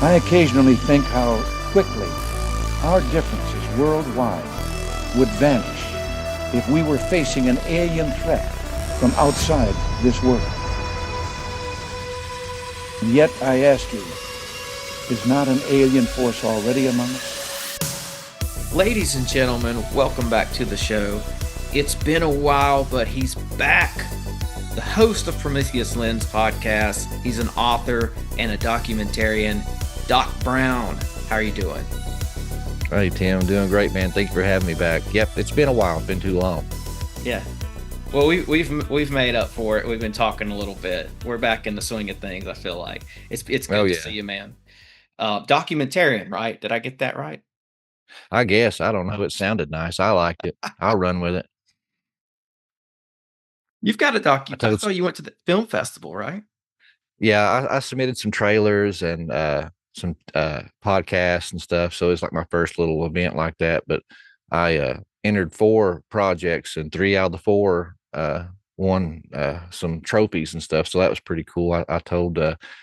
I occasionally think how quickly our differences worldwide would vanish if we were facing an alien threat from outside this world. And yet I ask you, is not an alien force already among us? Ladies and gentlemen, welcome back to the show. It's been a while, but he's back. The host of Prometheus Lens Podcast. He's an author and a documentarian, Doc Brown. How are you doing? Hey, Tim, I'm doing great, man. Thanks for having me back. Yep, it's been a while. It's been too long. Yeah. Well, we've made up for it. We've been talking a little bit. We're back in the swing of things, I feel like. It's good to see you, man. Documentarian, right? Did I get that right? I guess. I don't know. It sounded nice. I liked it. I'll run with it. You've got a I saw you went to the film festival, right? Yeah, I submitted some trailers and some podcasts and stuff. So it's like my first little event like that. But I entered 4 projects, and 3 out of the 4 won some trophies and stuff. So that was pretty cool. I told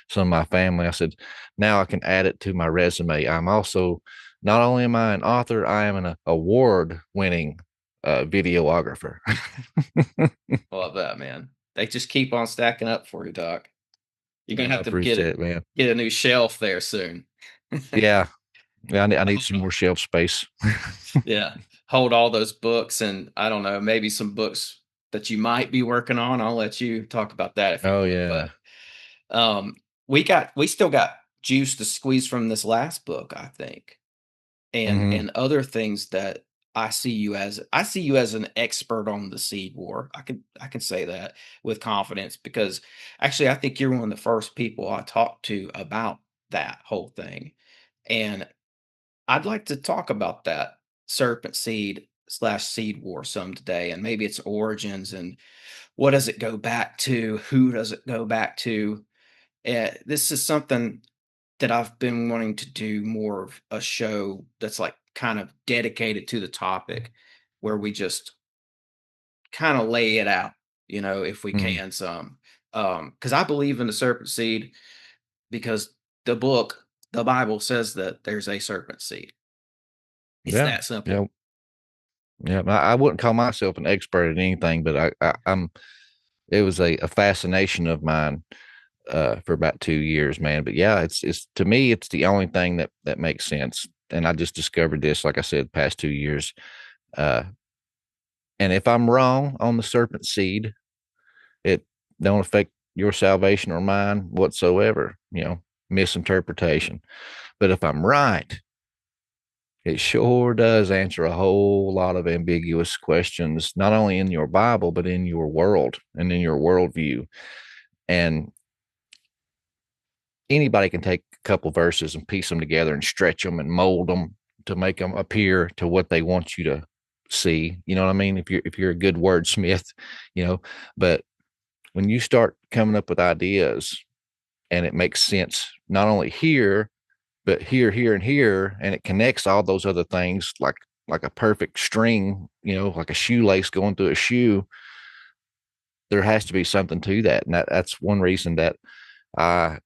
some of my family, I said, now I can add it to my resume. I'm also, not only am I an author, I am an award-winning videographer. Love that, man. They just keep on stacking up for you, Doc. You're gonna have to get a new shelf there soon. Yeah, I need some more shelf space. Yeah, hold all those books, and I don't know, maybe some books that you might be working on. I'll let you talk about that if you want. Yeah. But we still got juice to squeeze from this last book, I think, and other things that I see you as an expert on the seed war. I can say that with confidence, because actually I think you're one of the first people I talked to about that whole thing. And I'd like to talk about that serpent seed / seed war some today, and maybe its origins and what does it go back to? Who does it go back to? This is something that I've been wanting to do more of a show that's like kind of dedicated to the topic, where we just kind of lay it out, if we can some. Because I believe in the serpent seed, because the Bible says that there's a serpent seed. It's that simple. Yeah. I wouldn't call myself an expert at anything, but I'm. It was a fascination of mine for about 2 years, man. But yeah, it's to me, it's the only thing that makes sense. And I just discovered this, like I said, past 2 years. And if I'm wrong on the serpent seed, it don't affect your salvation or mine whatsoever. Misinterpretation. But if I'm right, it sure does answer a whole lot of ambiguous questions, not only in your Bible, but in your world and in your worldview. And anybody can take a couple verses and piece them together and stretch them and mold them to make them appear to what they want you to see. You know what I mean? If you're a good wordsmith, but when you start coming up with ideas and it makes sense, not only here, but here, and here, and it connects all those other things like a perfect string, like a shoelace going through a shoe, there has to be something to that. And that's one reason that I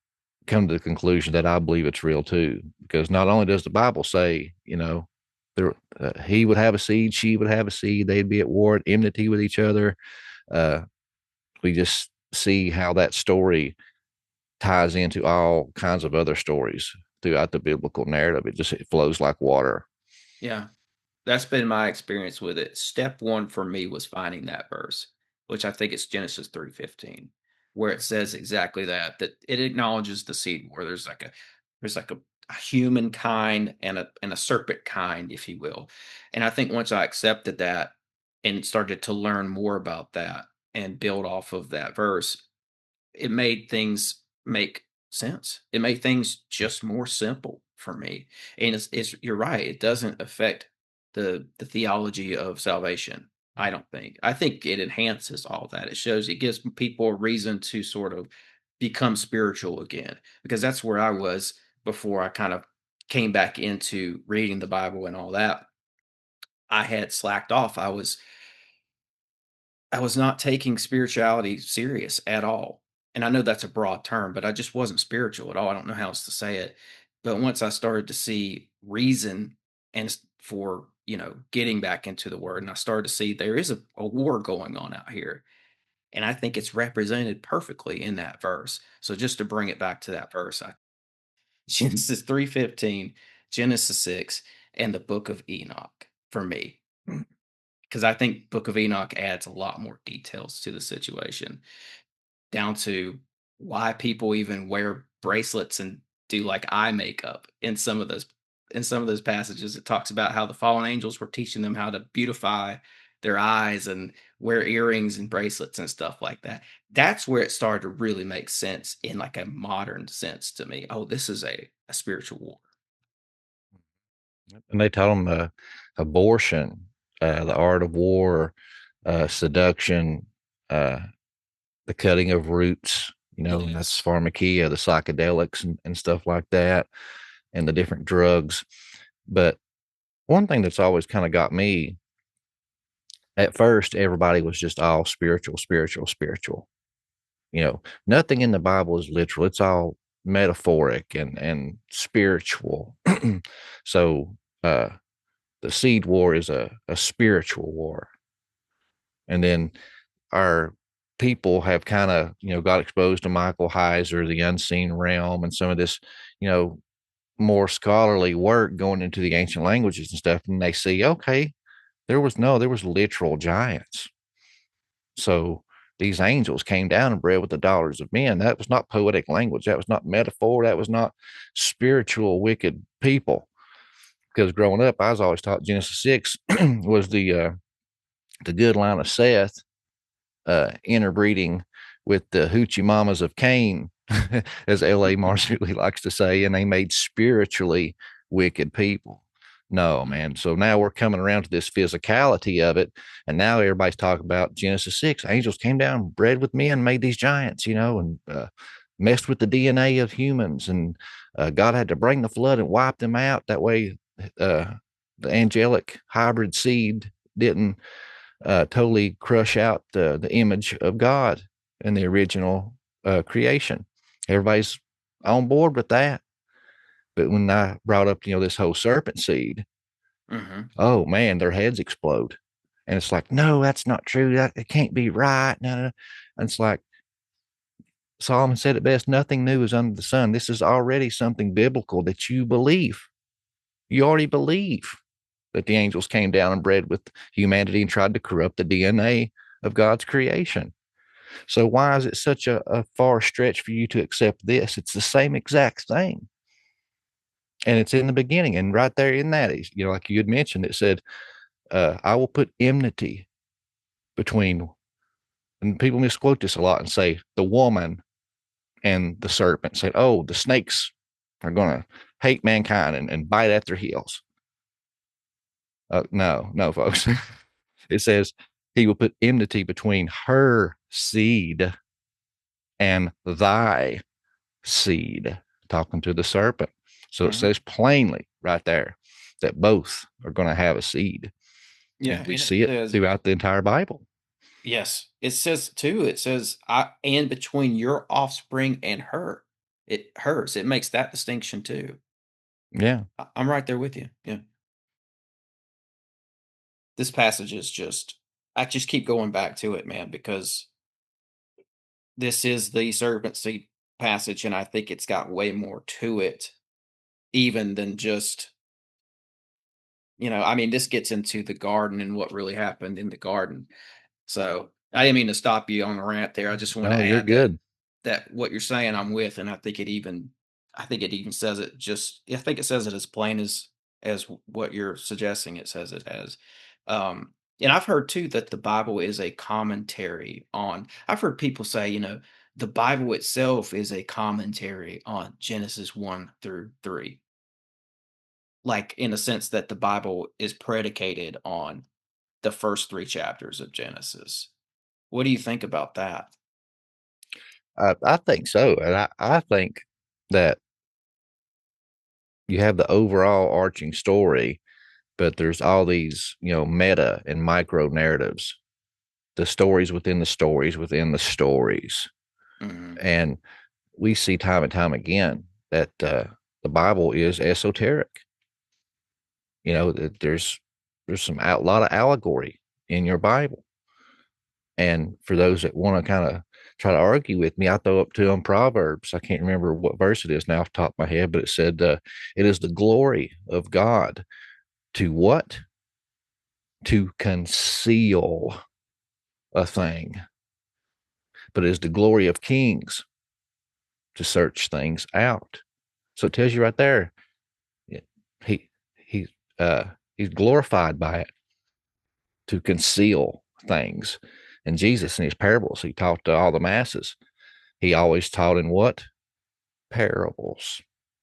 come to the conclusion that I believe it's real too, because not only does the Bible say, he would have a seed, she would have a seed, they'd be at war, at enmity with each other. We just see how that story ties into all kinds of other stories throughout the biblical narrative. It flows like water. Yeah, that's been my experience with it. Step 1 for me was finding that verse, which I think it's Genesis 3:15, where it says exactly that it acknowledges the seed war. There's like a human kind and a serpent kind, if you will. And I think once I accepted that and started to learn more about that and build off of that verse, it made things make sense. It made things just more simple for me. And it's you're right. It doesn't affect the theology of salvation. I don't think. I think it enhances all that. It gives people a reason to sort of become spiritual again, because that's where I was before I kind of came back into reading the Bible and all that. I had slacked off. I was not taking spirituality serious at all. And I know that's a broad term, but I just wasn't spiritual at all. I don't know how else to say it. But once I started to see reason and for, getting back into the word, and I started to see there is a war going on out here. And I think it's represented perfectly in that verse. So just to bring it back to that verse, Genesis 3:15, Genesis 6, and the book of Enoch for me. Because I think Book of Enoch adds a lot more details to the situation, down to why people even wear bracelets and do like eye makeup in some of those passages. It talks about how the fallen angels were teaching them how to beautify their eyes and wear earrings and bracelets and stuff like that. That's where it started to really make sense in like a modern sense to me. Oh, this is a spiritual war. And they taught them abortion, the art of war, seduction, the cutting of roots, and that's Yes. pharmakia, the psychedelics and stuff like that, and the different drugs. But one thing that's always kind of got me, at first, everybody was just all spiritual, spiritual, spiritual. Nothing in the Bible is literal. It's all metaphoric and spiritual. So the seed war is a spiritual war. And then our people have kind of, got exposed to Michael Heiser, the unseen realm, and some of this, more scholarly work going into the ancient languages and stuff. And they see, okay, there was literal giants. So these angels came down and bred with the daughters of men. That was not poetic language. That was not metaphor. That was not spiritual, wicked people. Because growing up, I was always taught Genesis 6 was the good line of Seth interbreeding with the hoochie mamas of Cain, as L.A. Marzulli likes to say, and they made spiritually wicked people. No, man. So now we're coming around to this physicality of it. And now everybody's talking about Genesis 6. Angels came down, bred with men, made these giants, and messed with the DNA of humans. And God had to bring the flood and wipe them out. That way, the angelic hybrid seed didn't totally crush out the image of God in the original creation. Everybody's on board with that. But when I brought up, this whole serpent seed, oh man, their heads explode. And it's like, no, that's not true. It can't be right. No. And it's like Solomon said it best, nothing new is under the sun. This is already something biblical that you believe. You already believe that the angels came down and bred with humanity and tried to corrupt the DNA of God's creation. So why is it such a far stretch for you to accept this? It's the same exact thing. And it's in the beginning. And right there in that, like you had mentioned, it said, I will put enmity between, and people misquote this a lot and say the woman and the serpent. Said, oh, the snakes are going to hate mankind and bite at their heels. No, folks. It says he will put enmity between her seed and thy seed, talking to the serpent. So it says plainly right there that both are going to have a seed. Yeah. And we see it throughout the entire Bible. Yes. It says too, and between your offspring and hers. It makes that distinction too. Yeah. I'm right there with you. Yeah. This passage is I just keep going back to it, man, because this is the serpent seed passage, and I think it's got way more to it, even than just, this gets into the garden and what really happened in the garden. So I didn't mean to stop you on the rant there. I just want to You're add good. that what you're saying I'm with, and I think it even says it I think it says it as plain as what you're suggesting it says it as. And I've heard too that the Bible is a commentary on, I've heard people say, the Bible itself is a commentary on Genesis 1 through 3. Like in a sense that the Bible is predicated on the first 3 chapters of Genesis. What do you think about that? I think so. And I think that you have the overall arching story, but there's all these, meta and micro narratives, the stories within the stories within the stories. Mhm. And we see time and time again that the the Bible is esoteric. You know, there's a lot of allegory in your Bible. And for those that want to kind of try to argue with me, I throw up to them Proverbs. I can't remember what verse it is now off the top of my head, but it said, it is the glory of God to what? To conceal a thing. But it is the glory of kings to search things out. So it tells you right there, he he he's glorified by it, to conceal things. And Jesus, in his parables, he taught to all the masses. He always taught in what? Parables.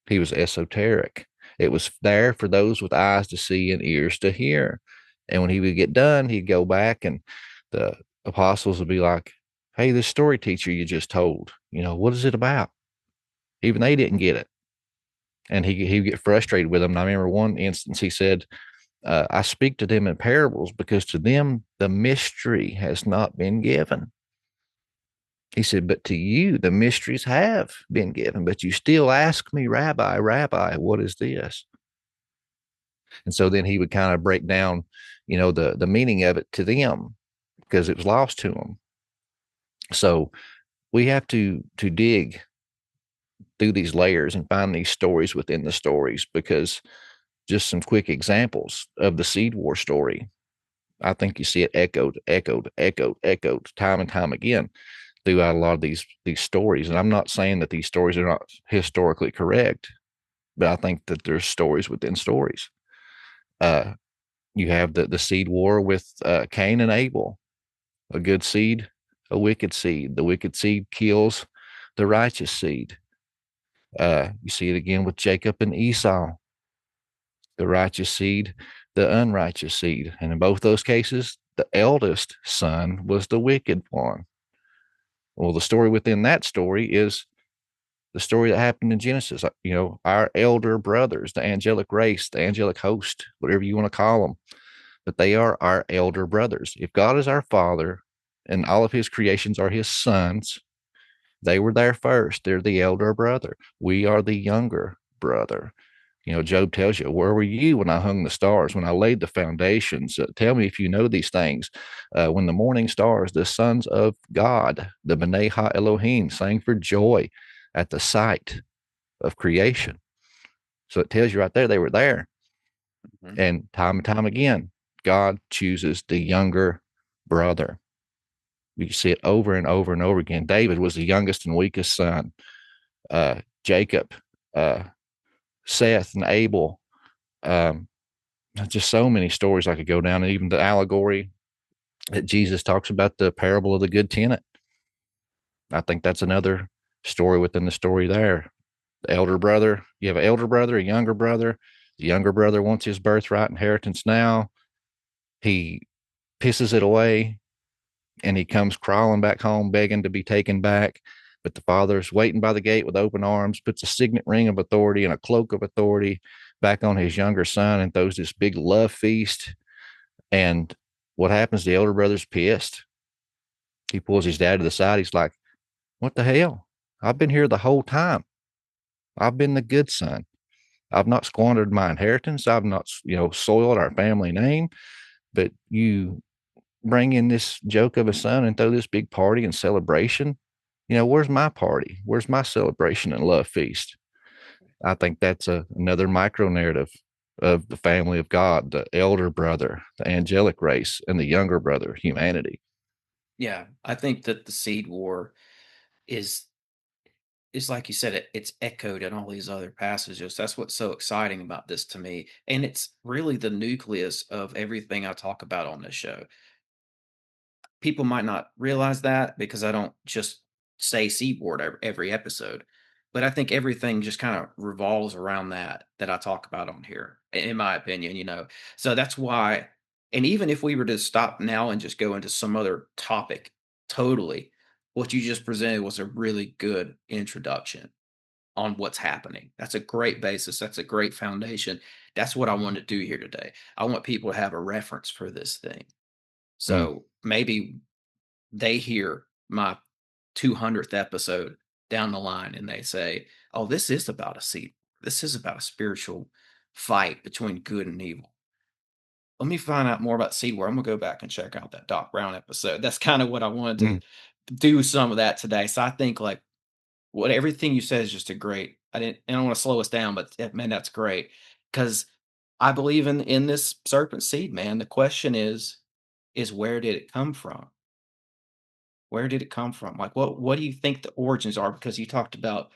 He was esoteric. It was there for those with eyes to see and ears to hear. And when he would get done, he'd go back and the apostles would be like, hey, this story teacher you just told, what is it about? Even they didn't get it. And he'd get frustrated with them. And I remember one instance he said, I speak to them in parables because to them the mystery has not been given. He said, but to you the mysteries have been given, but you still ask me, Rabbi, what is this? And so then he would kind of break down, the meaning of it to them because it was lost to them. So we have to dig through these layers and find these stories within the stories, because just some quick examples of the seed war story. I think you see it echoed time and time again throughout a lot of these stories. And I'm not saying that these stories are not historically correct, but I think that there's stories within stories. You have the seed war with Cain and Abel, a good seed, a wicked seed. The wicked seed kills the righteous seed. You see it again with Jacob and Esau, the righteous seed, the unrighteous seed. And in both those cases, the eldest son was the wicked one. Well, the story within that story is the story that happened in Genesis. Our elder brothers, the angelic race, the angelic host, whatever you want to call them, but they are our elder brothers. If God is our father and all of his creations are his sons, they were there first. They're the elder brother. We are the younger brother. Job tells you, where were you when I hung the stars, when I laid the foundations? Tell me if you know these things. When the morning stars, the sons of God, the B'nai Ha Elohim, sang for joy at the sight of creation. So it tells you right there, they were there. Mm-hmm. And time again, God chooses the younger brother. You see it over and over and over again. David was the youngest and weakest son. Jacob, Seth and Abel, just so many stories I could go down, and even the allegory that Jesus talks about, the parable of the good tenant. I think that's another story within the story there. The elder brother, you have an elder brother, a younger brother. The younger brother wants his birthright inheritance now. He pisses it away and he comes crawling back home, begging to be taken back. But the father's waiting by the gate with open arms, puts a signet ring of authority and a cloak of authority back on his younger son and throws this big love feast. And what happens? The elder brother's pissed. He pulls his dad to the side. He's like, what the hell? I've been here the whole time. I've been the good son. I've not squandered my inheritance. I've not, soiled our family name. But you bring in this joke of a son and throw this big party and celebration. Where's my party? Where's my celebration and love feast? I think that's another micro narrative of the family of God, the elder brother, the angelic race, and the younger brother, humanity. Yeah, I think that the seed war is like you said, it's echoed in all these other passages. That's what's so exciting about this to me. And it's really the nucleus of everything I talk about on this show. People might not realize that because I don't just say seed war every episode, but I think everything just kind of revolves around that I talk about on here, in my opinion. So that's why, and even if we were to stop now and just go into some other topic totally, what you just presented was a really good introduction on what's happening. That's a great basis. That's a great foundation. That's what I want to do here today. I want people to have a reference for this thing. So maybe they hear my 200th episode down the line and they say, oh, this is about a seed. This is about a spiritual fight between good and evil. Let me find out more about seed war. I'm gonna go back and check out that Doc Brown episode. That's kind of what I wanted Mm. to do some of that today. So I think like what everything you said is just a great. I don't want to slow us down, but man, that's great because I believe in this serpent seed, man. The question is where did it come from? Where did it come from? Like what do you think the origins are? Because you talked about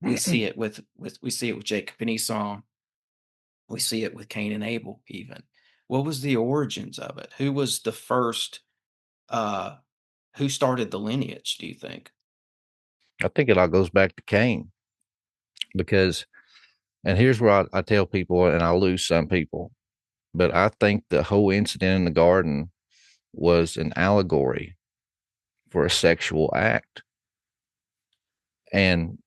we see it with we see it with Jacob and Esau. We see it with Cain and Abel even. What was the origins of it? Who was the first uh who started the lineage, do you think? I think it all goes back to Cain because, and here's where I tell people, and I lose some people, but I think the whole incident in the garden was an allegory for a sexual act. And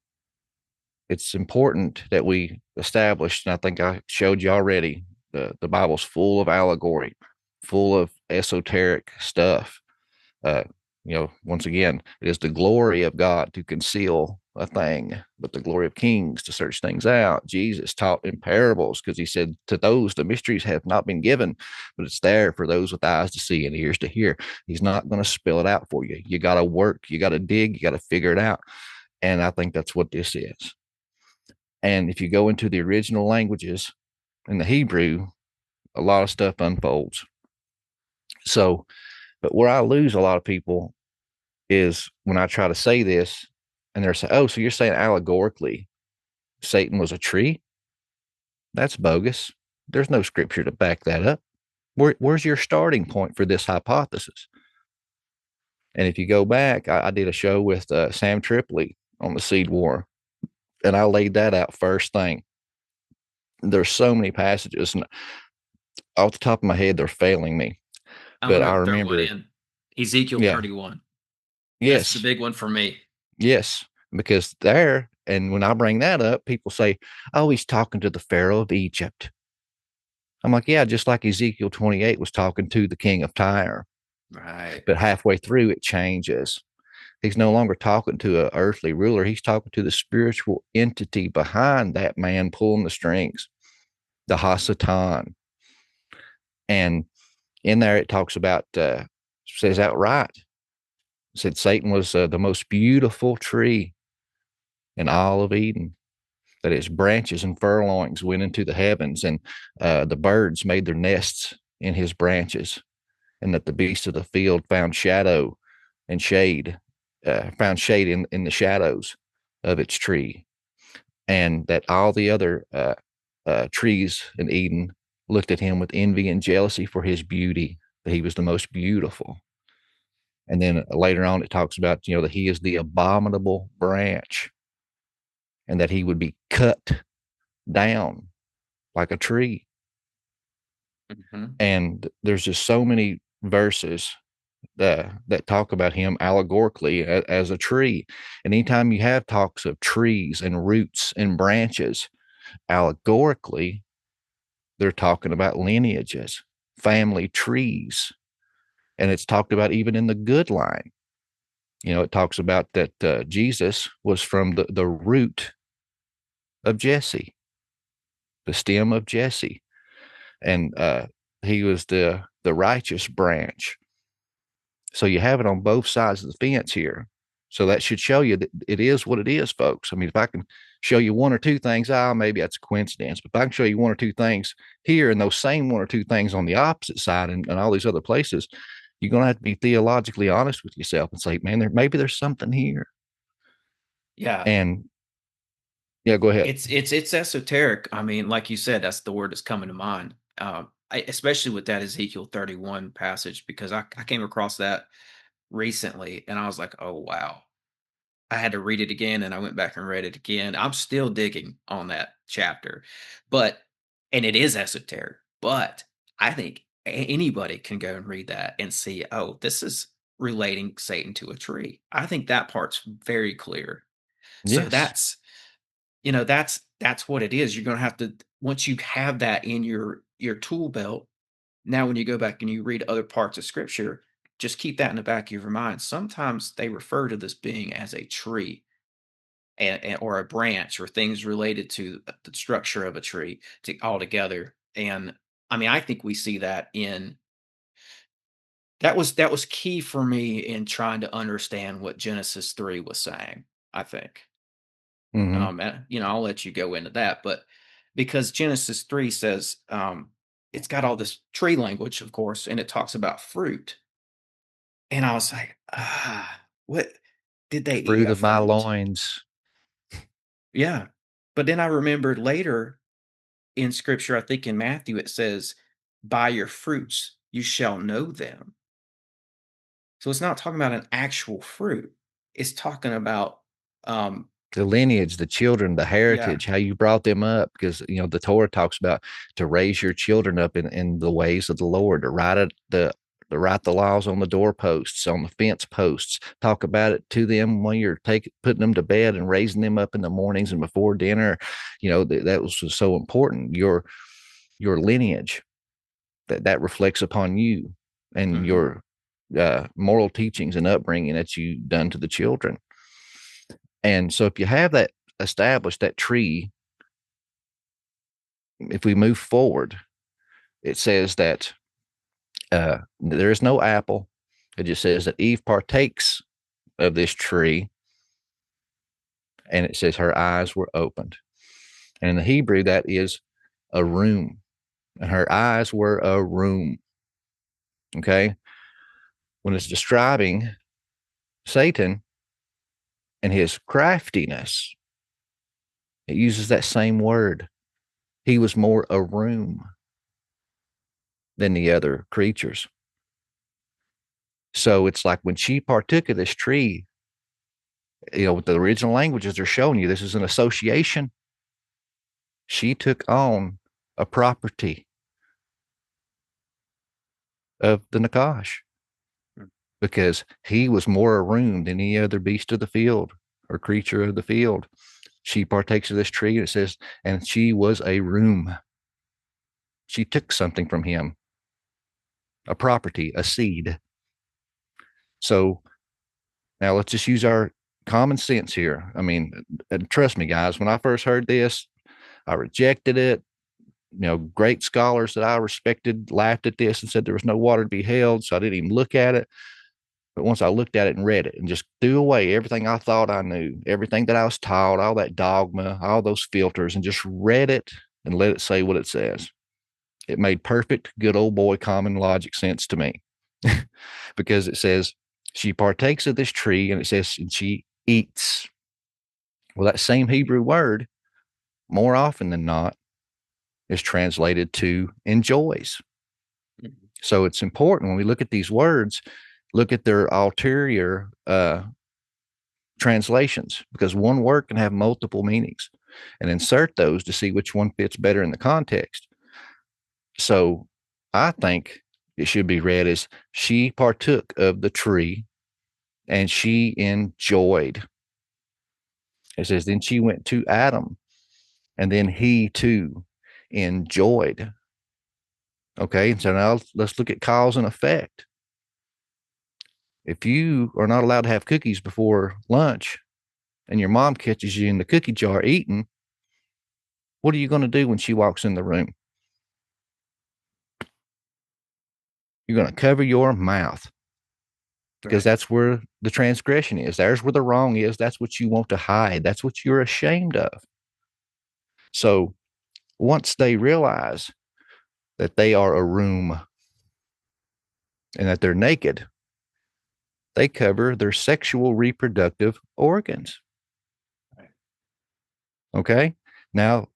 it's important that we establish, and I think I showed you already, the Bible's full of allegory, full of esoteric stuff. Once again, it is the glory of God to conceal a thing, but the glory of kings to search things out. Jesus taught in parables because he said, to those the mysteries have not been given, but it's there for those with eyes to see and ears to hear. He's not going to spell it out for you. You got to work, you got to dig, you got to figure it out. And I think that's what this is. And if you go into the original languages in the Hebrew, a lot of stuff unfolds. So, but where I lose a lot of people is when I try to say this and they're saying, oh, so you're saying allegorically Satan was a tree? That's bogus. There's no scripture to back that up. Where's your starting point for this hypothesis? And if you go back, I did a show with Sam Tripoli on the seed war, and I laid that out first thing. There's so many passages, and off the top of my head, they're failing me. But I remember Ezekiel 31. Yes. That's the big one for me. Yes. Because there, and when I bring that up, people say, oh, he's talking to the Pharaoh of Egypt. I'm like, yeah, just like Ezekiel 28 was talking to the king of Tyre. Right. But halfway through, it changes. He's no longer talking to an earthly ruler. He's talking to the spiritual entity behind that man pulling the strings, the Hasatan. And in there, it talks about, says outright, it said Satan was the most beautiful tree in all of Eden, that its branches and furlongs went into the heavens, and the birds made their nests in his branches, and that the beasts of the field found shadow and shade, found shade in the shadows of its tree, and that all the other trees in Eden looked at him with envy and jealousy for his beauty, that he was the most beautiful. And then later on, it talks about, that he is the abominable branch, and that he would be cut down like a tree. Mm-hmm. And there's just so many verses that talk about him allegorically as a tree. And anytime you have talks of trees and roots and branches, allegorically, they're talking about lineages, family trees. And it's talked about even in the good line. It talks about that Jesus was from the root of Jesse, the stem of Jesse. And he was the righteous branch. So you have it on both sides of the fence here. So that should show you that it is what it is, folks. I mean, if I can show you one or two things, maybe that's a coincidence. But if I can show you one or two things here and those same one or two things on the opposite side and all these other places, you're going to have to be theologically honest with yourself and say, man, maybe there's something here. Yeah. And yeah, go ahead. It's esoteric. I mean, like you said, that's the word that's coming to mind. Especially with that Ezekiel 31 passage, because I came across that recently and I was like, oh, wow. I had to read it again and I went back and read it again. I'm still digging on that chapter, and it is esoteric, but I think anybody can go and read that and see, oh, this is relating Satan to a tree. I think that part's very clear. So Yes. that's what it is. You're going to have to, once you have that in your tool belt, now when you go back and you read other parts of scripture, just keep that in the back of your mind. Sometimes they refer to this being as a tree. or a branch or things related to the structure of a tree all together. And I mean, I think we see that in that was key for me in trying to understand what Genesis 3 was saying, I think. And, I'll let you go into that, but because Genesis 3 says, it's got all this tree language, of course, and it talks about fruit. And I was like, what did they eat Fruit a of my fruit? loins. Yeah. But then I remembered later in scripture, I think in Matthew, it says, by your fruits you shall know them. So it's not talking about an actual fruit. It's talking about, The lineage, the children, the yeah, heritage, how you brought them up. Because, the Torah talks about to raise your children up in the ways of the Lord, to write the laws on the doorposts, on the fence posts, talk about it to them when you're putting them to bed and raising them up in the mornings and before dinner. That was so important. Your lineage, that reflects upon you and your moral teachings and upbringing that you done to the children. And so if you have that established, that tree, if we move forward, it says that there is no apple. It just says that Eve partakes of this tree, and it says her eyes were opened. And in the Hebrew, that is a room. And her eyes were a room. Okay. When it's describing Satan and his craftiness, it uses that same word. He was more a room than the other creatures. So it's like when she partook of this tree, with the original languages they're showing you, this is an association. She took on a property of the Nakash because he was more a room than any other beast of the field or creature of the field. She partakes of this tree, and it says, and she was a room. She took something from him, a property, a seed. So now let's just use our common sense here. I mean, and trust me, guys, when I first heard this, I rejected it. Great scholars that I respected laughed at this and said there was no water to be held. So I didn't even look at it. But once I looked at it and read it and just threw away everything I thought I knew, everything that I was taught, all that dogma, all those filters, and just read it and let it say what it says, it made perfect, good old boy common logic sense to me. Because it says she partakes of this tree, and it says and she eats. Well, that same Hebrew word, more often than not, is translated to enjoys. So it's important when we look at these words, look at their ulterior translations, because one word can have multiple meanings, and insert those to see which one fits better in the context. So I think it should be read as she partook of the tree and she enjoyed. It says, then she went to Adam, and then he too enjoyed. Okay, so now let's look at cause and effect. If you are not allowed to have cookies before lunch and your mom catches you in the cookie jar eating, what are you going to do when she walks in the room? You're going to cover your mouth, because that's where the transgression is. There's where the wrong is. That's what you want to hide. That's what you're ashamed of. So once they realize that they are a room and that they're naked, they cover their sexual reproductive organs. Okay. Now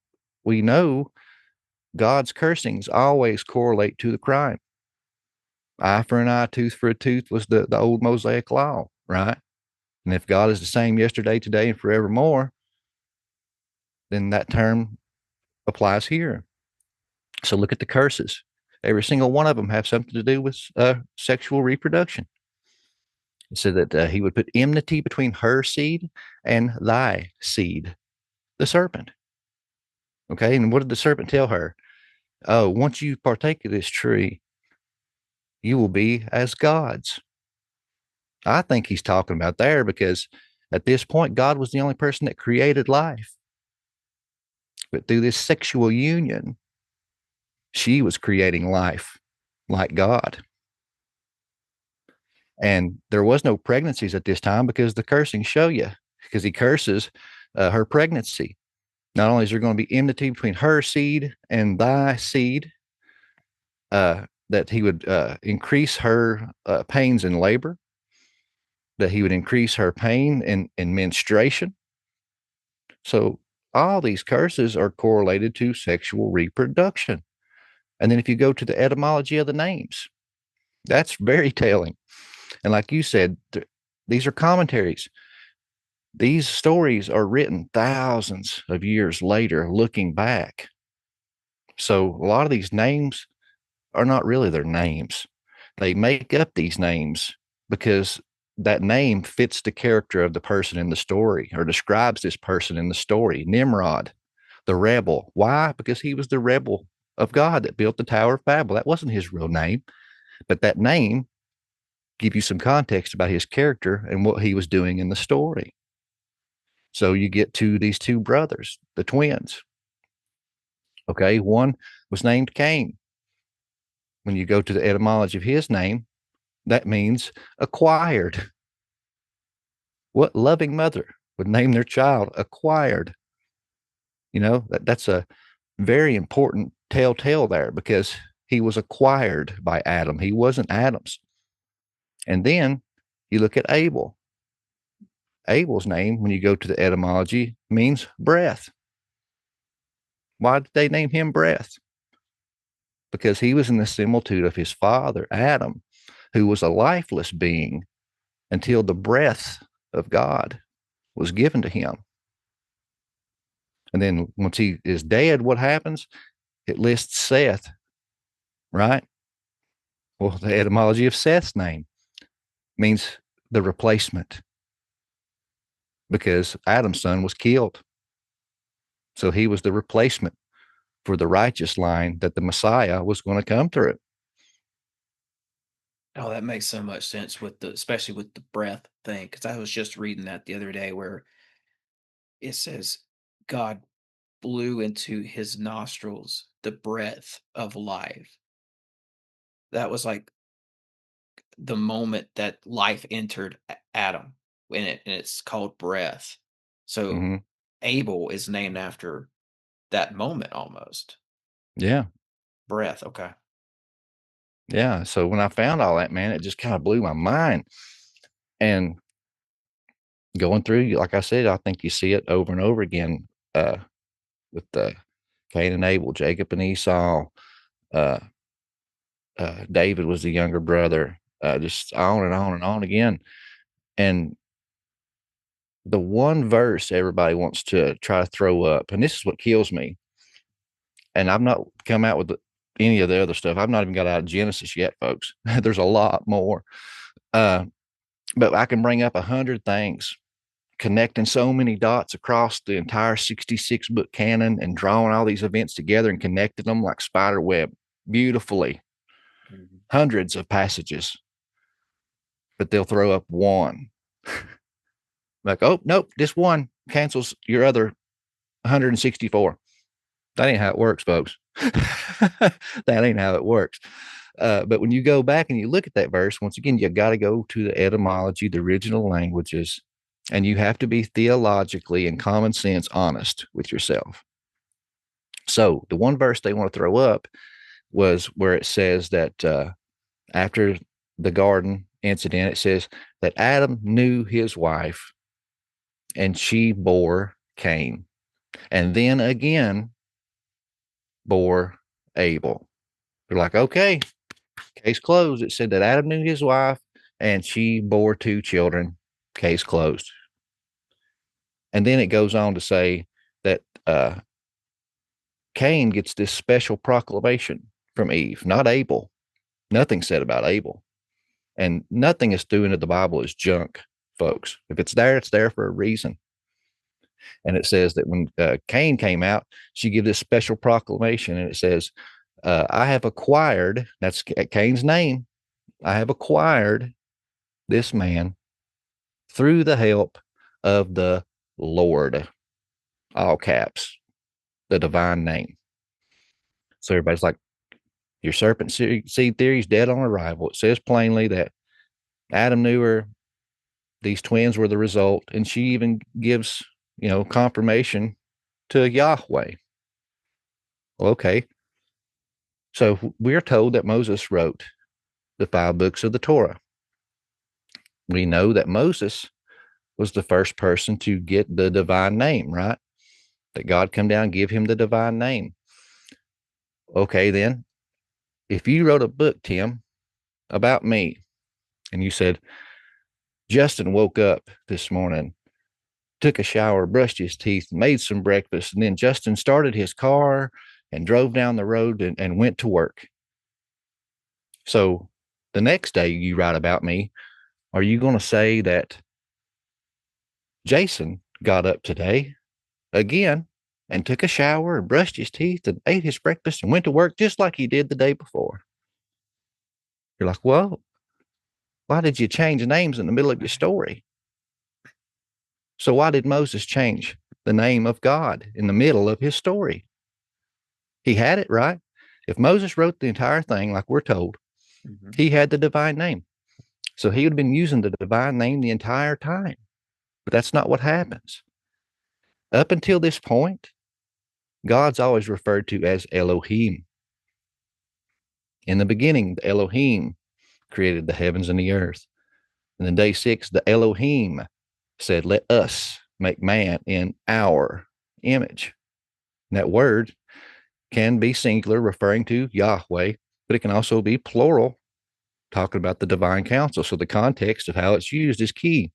we know God's cursings always correlate to the crime. Eye for an eye, tooth for a tooth was the old Mosaic law, right? And if God is the same yesterday, today, and forevermore, then that term applies here. So look at the curses. Every single one of them have something to do with sexual reproduction. It said that he would put enmity between her seed and thy seed, the serpent. Okay, and what did the serpent tell her? Oh, once you partake of this tree, you will be as gods. I think he's talking about there, because At this point, God was the only person that created life. But through this sexual union, she was creating life like God. And there was no pregnancies at this time because the cursing show you, because he curses her pregnancy. Not only is there going to be enmity between her seed and thy seed, that he would increase her pains in labor, that he would increase her pain in menstruation. So all these curses are correlated to sexual reproduction. And then if you go to the etymology of the names, that's very telling. And like you said, these are commentaries. These stories are written thousands of years later, looking back. So a lot of these names are not really their names. They make up these names because that name fits the character of the person in the story or describes this person in the story. Nimrod, the rebel. Why? Because he was the rebel of God that built the Tower of Babel. That wasn't his real name, but that name give you some context about his character and what he was doing in the story. So you get to these two brothers, the twins. Okay, one was named Cain. When you go to the etymology of his name, that means acquired. What loving mother would name their child acquired? You know, that's a very important telltale there, because he was acquired by Adam. He wasn't Adam's. And then you look at Abel. Abel's name, when you go to the etymology, means breath. Why did they name him breath? Because he was in the similitude of his father, Adam, who was a lifeless being until the breath of God was given to him. And then once he is dead, what happens? It lists Seth, right? Well, the etymology of Seth's name means the replacement, because Adam's son was killed. So he was the replacement for the righteous line that the Messiah was going to come through. Oh, that makes so much sense especially with the breath thing. Because I was just reading that the other day where it says God blew into his nostrils the breath of life. That was like the moment that life entered Adam, and it's called breath. So Abel is named after that moment almost. Yeah. Breath. Okay. Yeah. So when I found all that, man, it just kind of blew my mind. And going through, like I said, I think you see it over and over again with Cain and Abel, Jacob and Esau. David was the younger brother, just on and on and on again. And the one verse everybody wants to try to throw up, and this is what kills me, and I've not come out with any of the other stuff. I've not even got out of Genesis yet, folks. There's a lot more. But I can bring up 100 things, connecting so many dots across the entire 66 book canon and drawing all these events together and connecting them like spider web beautifully. Hundreds of passages, but they'll throw up one. Like, oh, nope, this one cancels your other 164. That ain't how it works, folks. That ain't how it works. But when you go back and you look at that verse, once again, you got to go to the etymology, the original languages, and you have to be theologically and common sense honest with yourself. So the one verse they want to throw up was where it says that after the garden incident, it says that Adam knew his wife and she bore Cain, and then again bore Abel. They're like, okay, case closed. It said that Adam knew his wife and she bore 2 children. Case closed. And then it goes on to say that Cain gets this special proclamation from Eve, not Abel. Nothing said about Abel. And nothing is thrown into the Bible is junk, folks. If it's there for a reason. And it says that when Cain came out, she gave this special proclamation, and it says, I have acquired, that's Cain's name, I have acquired this man through the help of the Lord, all caps, the divine name. So everybody's like, your serpent seed theory is dead on arrival. It says plainly that Adam knew her, these twins were the result, and she even gives, confirmation to Yahweh. Well, okay. So we're told that Moses wrote the 5 books of the Torah. We know that Moses was the first person to get the divine name, right? That God come down and give him the divine name. Okay, then, if you wrote a book, Tim, about me, and you said, Justin woke up this morning, took a shower, brushed his teeth, made some breakfast, and then Justin started his car and drove down the road and went to work. So the next day you write about me, are you going to say that Jason got up today again and took a shower and brushed his teeth and ate his breakfast and went to work just like he did the day before? You're like, well, why did you change names in the middle of your story? So why did Moses change the name of God in the middle of his story? He had it, right? If Moses wrote the entire thing like we're told, he had the divine name. So he would have been using the divine name the entire time. But that's not what happens. Up until this point, God's always referred to as Elohim. In the beginning, the Elohim created the heavens and the earth. And then day 6, the Elohim said, let us make man in our image. And that word can be singular, referring to Yahweh, but it can also be plural, talking about the divine council. So the context of how it's used is key.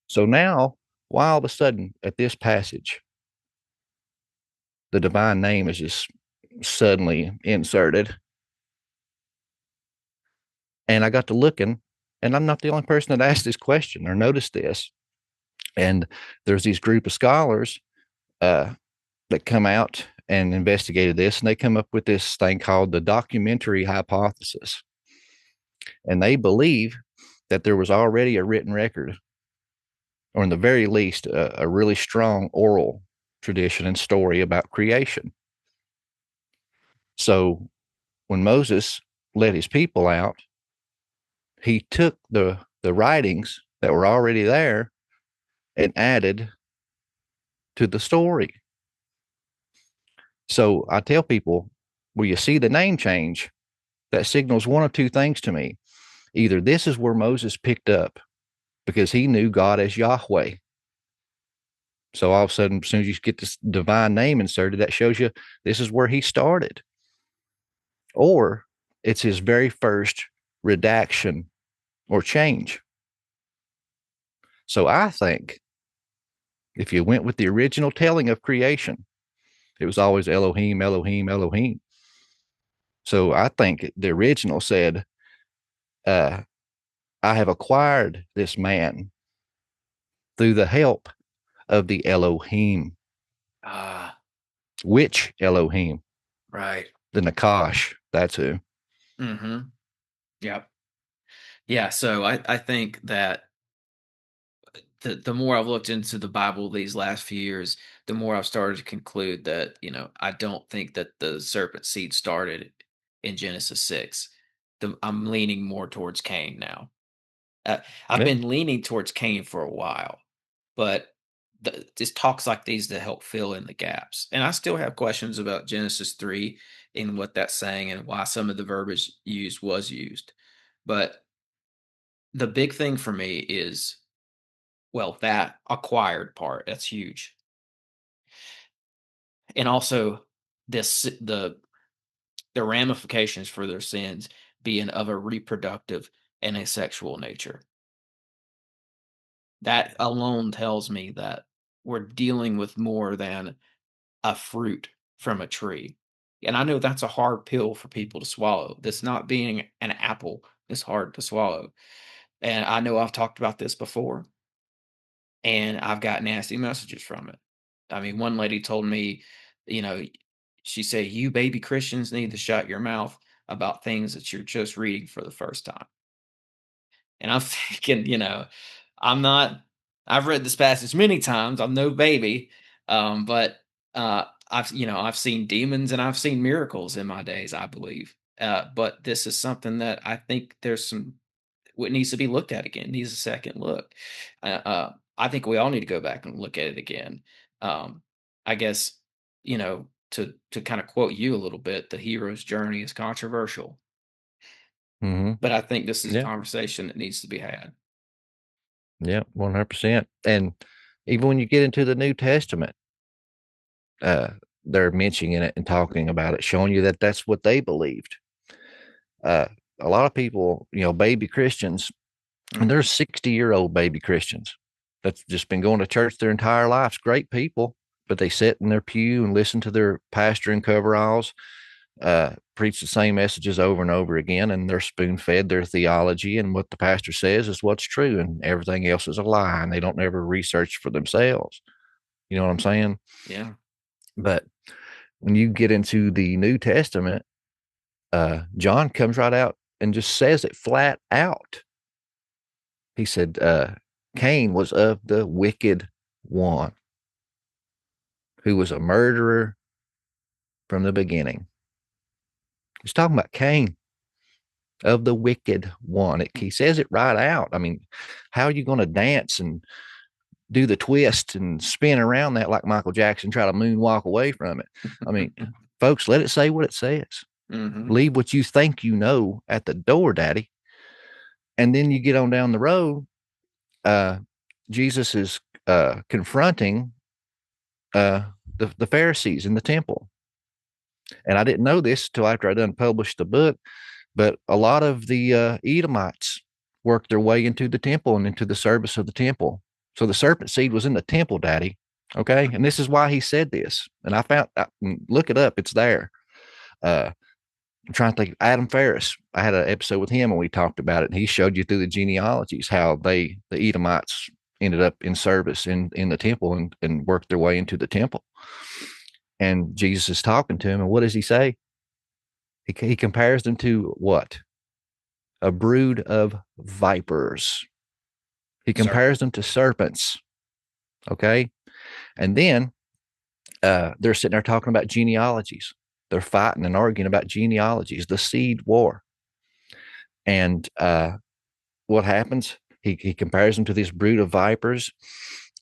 So now, why all of a sudden at this passage, the divine name is just suddenly inserted? And I got to looking, and I'm not the only person that asked this question or noticed this. And there's these group of scholars that come out and investigated this, and they come up with this thing called the documentary hypothesis. And they believe that there was already a written record, or in the very least, a really strong oral tradition and story about creation. So when Moses led his people out, he took the writings that were already there and added to the story. So I tell people, where you see the name change, that signals one of two things to me. Either this is where Moses picked up because he knew God as Yahweh. So all of a sudden, as soon as you get this divine name inserted, that shows you this is where he started. Or it's his very first redaction or change. So I think if you went with the original telling of creation, it was always Elohim, Elohim, Elohim. So I think the original said, I have acquired this man through the help of the Elohim. Which Elohim? Right. The Nakash. That's who. Yep. Yeah. So I think that the more I've looked into the Bible these last few years, the more I've started to conclude that, I don't think that the serpent seed started in Genesis 6. I'm leaning more towards Cain now. I've been leaning towards Cain for a while, but just talks like these to help fill in the gaps. And I still have questions about Genesis 3 and what that's saying and why some of the verbiage used was used. But the big thing for me is, well, that acquired part, that's huge. And also the ramifications for their sins being of a reproductive and a sexual nature. That alone tells me that we're dealing with more than a fruit from a tree. And I know that's a hard pill for people to swallow. This not being an apple is hard to swallow. And I know I've talked about this before, and I've got nasty messages from it. I mean, one lady told me, you know, she said, you baby Christians need to shut your mouth about things that you're just reading for the first time. And I'm thinking, I'm not I've read this passage many times. I'm no baby, but I've seen demons and I've seen miracles in my days, I believe. But this is something that I think what needs to be looked at again. Needs a second look. I think we all need to go back and look at it again. I guess to kind of quote you a little bit, the hero's journey is controversial, but I think this is a Yeah. conversation that needs to be had. Yeah, 100%. And even when you get into the New Testament, they're mentioning it and talking about it, showing you that that's what they believed. A lot of people, baby Christians, and there's 60-year-old baby Christians that's just been going to church their entire lives. Great people, but they sit in their pew and listen to their pastor in coveralls preach the same messages over and over again, and they're spoon-fed their theology, and what the pastor says is what's true, and everything else is a lie, and they don't ever research for themselves. You know what I'm saying? Yeah. But when you get into the New Testament, John comes right out and just says it flat out. He said, Cain was of the wicked one, who was a murderer from the beginning. He's talking about Cain, of the wicked one. He says it right out. I mean, how are you going to dance and do the twist and spin around that like Michael Jackson, try to moonwalk away from it? I mean, folks, let it say what it says. Mm-hmm. Leave what you think you know at the door, Daddy. And then you get on down the road. Jesus is confronting the Pharisees in the temple. And I didn't know this till after I done published the book, but a lot of the Edomites worked their way into the temple and into the service of the temple. So the serpent seed was in the temple, Daddy. Okay. And this is why he said this. And look it up. It's there. I'm trying to think. Adam Ferris, I had an episode with him and we talked about it. And he showed you through the genealogies how the Edomites ended up in service in the temple and worked their way into the temple. And Jesus is talking to him. And what does he say? He compares them to what? A brood of vipers. He compares them to serpents. Okay. And then they're sitting there talking about genealogies. They're fighting and arguing about genealogies, the seed war. And what happens? He compares them to this brood of vipers.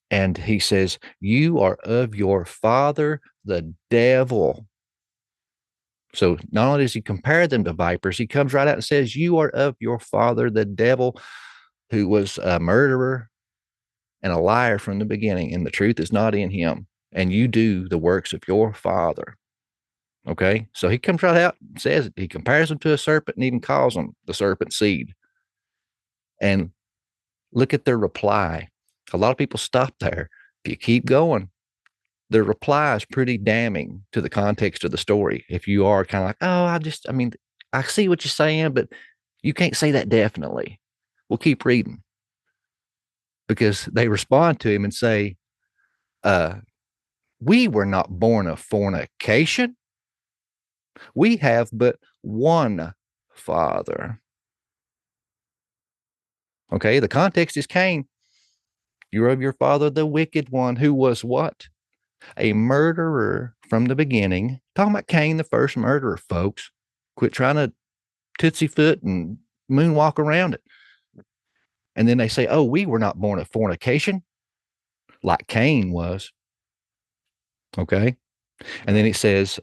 And he says, you are of your father, the devil. So not only does he compare them to vipers, he comes right out and says, you are of your father, the devil, who was a murderer and a liar from the beginning, and the truth is not in him. And you do the works of your father. Okay. So he comes right out and says it. He compares them to a serpent and even calls them the serpent seed. And look at their reply. A lot of people stop there. If you keep going, their reply is pretty damning to the context of the story. If you are kind of like, oh, I see what you're saying, but you can't say that definitely. We'll keep reading. Because they respond to him and say, we were not born of fornication. We have but one father. Okay, the context is Cain. You're of your father, the wicked one, who was what? A murderer from the beginning. Talking about Cain, the first murderer, folks. Quit trying to tootsie foot and moonwalk around it. And then they say, oh, we were not born of fornication like Cain was. Okay. And then it says,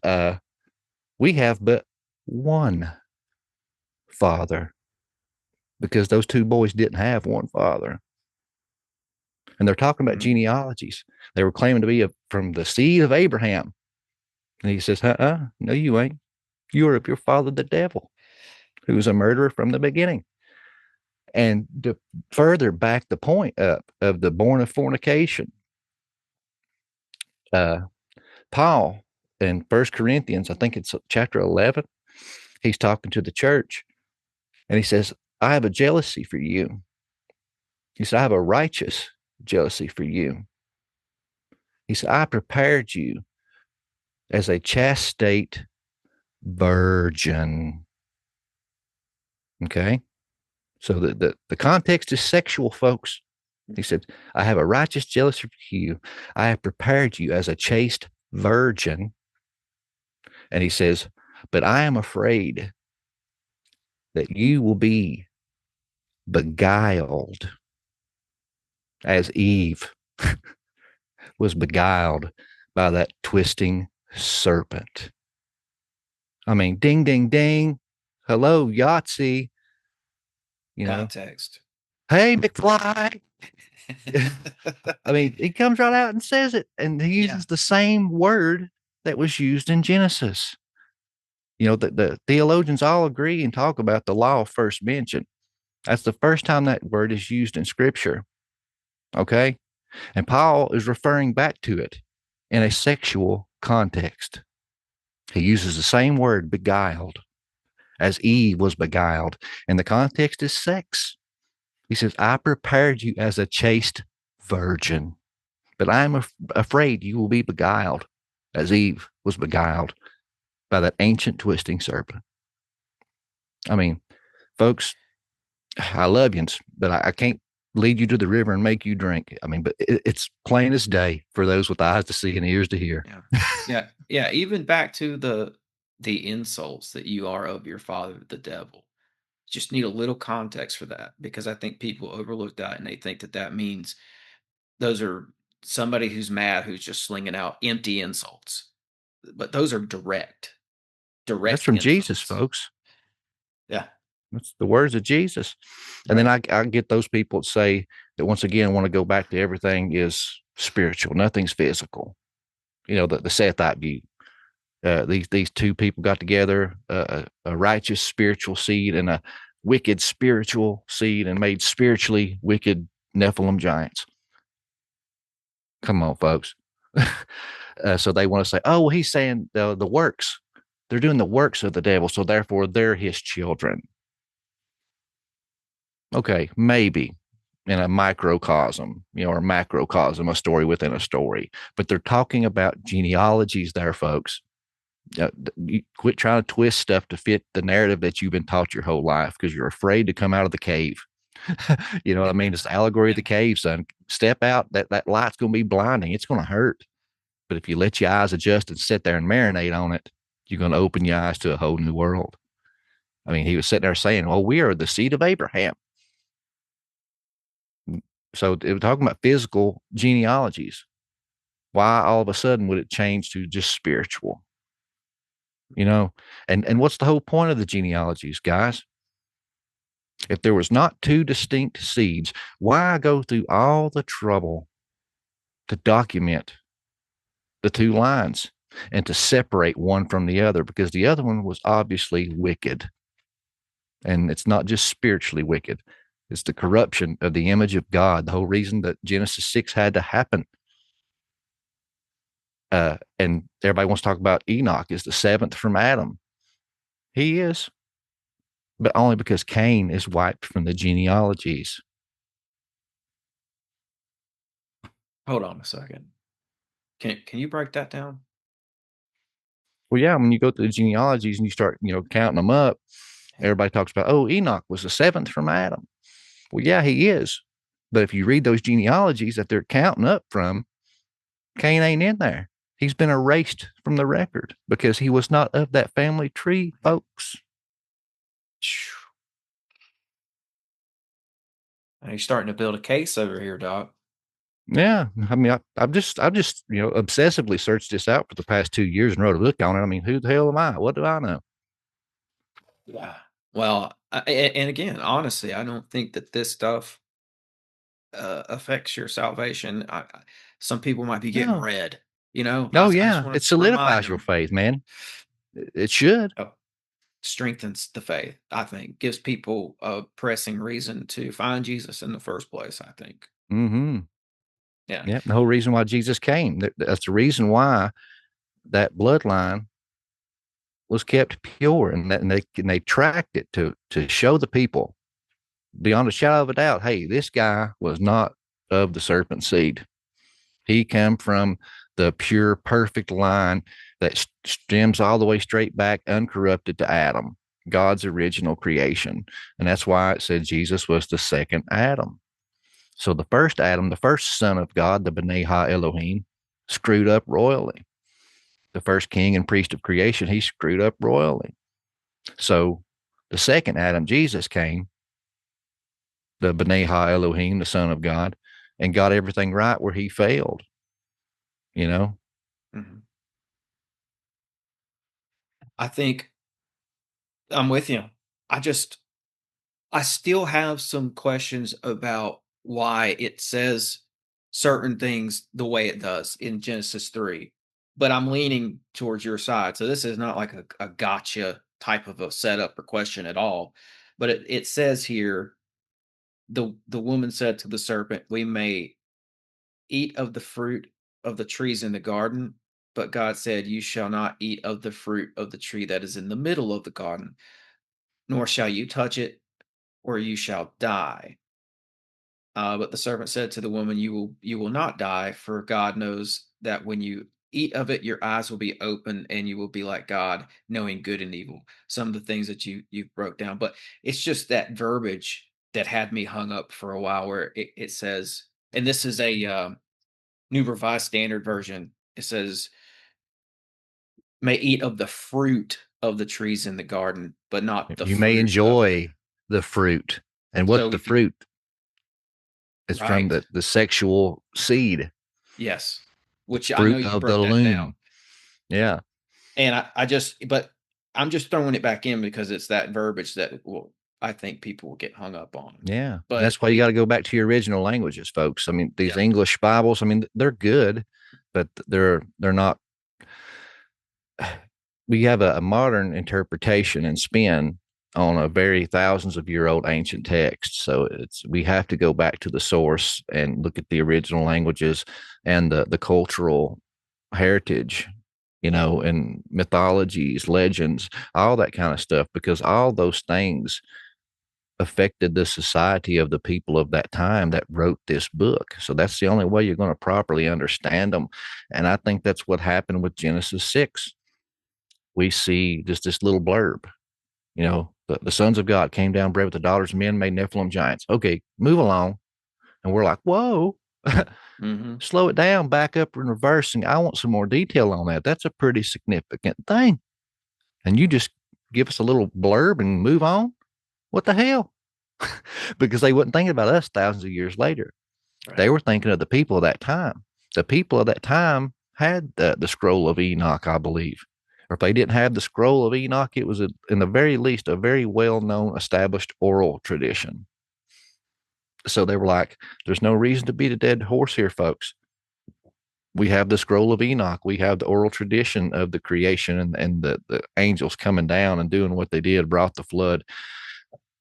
we have but one father, because those two boys didn't have one father. And they're talking about genealogies. They were claiming to be from the seed of Abraham. And he says, no, you ain't. You are of your father, the devil, who was a murderer from the beginning. And to further back the point up of the born of fornication, Paul in 1 Corinthians, I think it's chapter 11, he's talking to the church. And he says, I have a jealousy for you. He said, I have a righteous jealousy for you. He said, I prepared you as a chaste virgin. Okay. So the context is sexual, folks. He said, I have a righteous jealousy for you. I have prepared you as a chaste virgin. And he says, but I am afraid that you will be beguiled as Eve was beguiled by that twisting serpent. I mean, ding, ding, ding. Hello, Yahtzee. You know, Context. hey, McFly. I mean, he comes right out and says it, and he uses the same word that was used in Genesis. You know, the theologians all agree and talk about the law of first mention. That's the first time that word is used in Scripture. Okay. And Paul is referring back to it in a sexual context. He uses the same word, beguiled, as Eve was beguiled. And the context is sex. He says, I prepared you as a chaste virgin, but I'm afraid you will be beguiled as Eve was beguiled by that ancient twisting serpent. I mean, folks, I love you, but I can't lead you to the river and make you drink. I mean, but it's plain as day for those with eyes to see and ears to hear. Yeah. Even back to the insults that you are of your father, the devil. Just need a little context for that, because I think people overlook that and they think that means those are somebody who's mad, who's just slinging out empty insults. But those are direct. That's from insults. Jesus, folks. Yeah. That's the words of Jesus. And then I get those people that say that, once again, want to go back to everything is spiritual. Nothing's physical. You know, the Sethite view. These two people got together, a righteous spiritual seed and a wicked spiritual seed, and made spiritually wicked Nephilim giants. Come on, folks. So they want to say, oh, well, he's saying the works. They're doing the works of the devil, so therefore they're his children. Okay, maybe in a microcosm, or macrocosm, a story within a story. But they're talking about genealogies there, folks. You quit trying to twist stuff to fit the narrative that you've been taught your whole life, because you're afraid to come out of the cave. You know what I mean? It's the allegory of the cave, son. Step out. That light's going to be blinding. It's going to hurt. But if you let your eyes adjust and sit there and marinate on it, you're going to open your eyes to a whole new world. I mean, he was sitting there saying, well, we are the seed of Abraham. So it was talking about physical genealogies. Why all of a sudden would it change to just spiritual? And what's the whole point of the genealogies, guys? If there was not two distinct seeds, why go through all the trouble to document the two lines and to separate one from the other? Because the other one was obviously wicked. And it's not just spiritually wicked. It's the corruption of the image of God. The whole reason that Genesis 6 had to happen. And everybody wants to talk about Enoch is the seventh from Adam. He is, but only because Cain is wiped from the genealogies. Hold on a second. Can you break that down? Well, yeah, when you go through the genealogies and you start, counting them up, everybody talks about, oh, Enoch was the seventh from Adam. Well, yeah, he is. But if you read those genealogies that they're counting up from, Cain ain't in there. He's been erased from the record because he was not of that family tree, folks. You're starting to build a case over here, Doc. Yeah, I mean, I've just obsessively searched this out for the past 2 years and wrote a book on it. I mean, who the hell am I? What do I know? Yeah. Well, and again, honestly, I don't think that this stuff affects your salvation. Some people might be getting red. Oh, yeah. It solidifies your faith, man. It should. Strengthens the faith, I think. Gives people a pressing reason to find Jesus in the first place, I think. Mm-hmm. Yeah. Yeah. The whole reason why Jesus came. That's the reason why that bloodline was kept pure, and they tracked it to show the people beyond a shadow of a doubt, hey, this guy was not of the serpent seed. He came from the pure, perfect line that stems all the way straight back, uncorrupted, to Adam, God's original creation. And that's why it said Jesus was the second Adam. So the first Adam, the first son of God, the B'nai Ha Elohim, screwed up royally. The first king and priest of creation, he screwed up royally. So the second Adam, Jesus, came, the B'nai Ha Elohim, the son of God, and got everything right where he failed. You know? Mhm. I think I'm with you. I still have some questions about why it says certain things the way it does in Genesis 3, but I'm leaning towards your side. So this is not like a gotcha type of a setup or question at all. But it says here, the woman said to the serpent, we may eat of the fruit of the trees in the garden, but God said, you shall not eat of the fruit of the tree that is in the middle of the garden, nor shall you touch it, or you shall die. But the serpent said to the woman, you will not die, for God knows that when you eat of it, your eyes will be open, and you will be like God, knowing good and evil. Some of the things that you broke down, but it's just that verbiage that had me hung up for a while, where it says, and this is a New Revised Standard Version. It says, "May eat of the fruit of the trees in the garden, but not the You may fruit of the enjoy tree." the fruit. And what So the if you, fruit is from right, the sexual seed, yes, the which I know fruit you of the broke that down. loom. Yeah. And but I'm just throwing it back in because it's that verbiage that I think people will get hung up on. Yeah. But That's why you got to go back to your original languages, folks. I mean, these yeah, English Bibles, I mean, they're good, but they're not. We have a modern interpretation and spin on a very thousands of year old ancient text. So we have to go back to the source and look at the original languages and the cultural heritage, and mythologies, legends, all that kind of stuff, because all those things affected the society of the people of that time that wrote this book. So that's the only way you're going to properly understand them. And I think that's what happened with Genesis 6. We see just this little blurb, the sons of God came down, bred with the daughters of men, made Nephilim giants. Okay, move along. And we're like, whoa, mm-hmm. slow it down, back up and reversing. I want some more detail on that. That's a pretty significant thing. And you just give us a little blurb and move on. What the hell? Because they wasn't thinking about us thousands of years later. They Right. were thinking of the people of that time. The people of that time had the scroll of Enoch, I believe. Or if they didn't have the scroll of Enoch, it was in the very least a very well-known, established oral tradition. So they were like, there's no reason to beat a dead horse here, folks. We have the scroll of Enoch. We have the oral tradition of the creation and the angels coming down and doing what they did, brought the flood.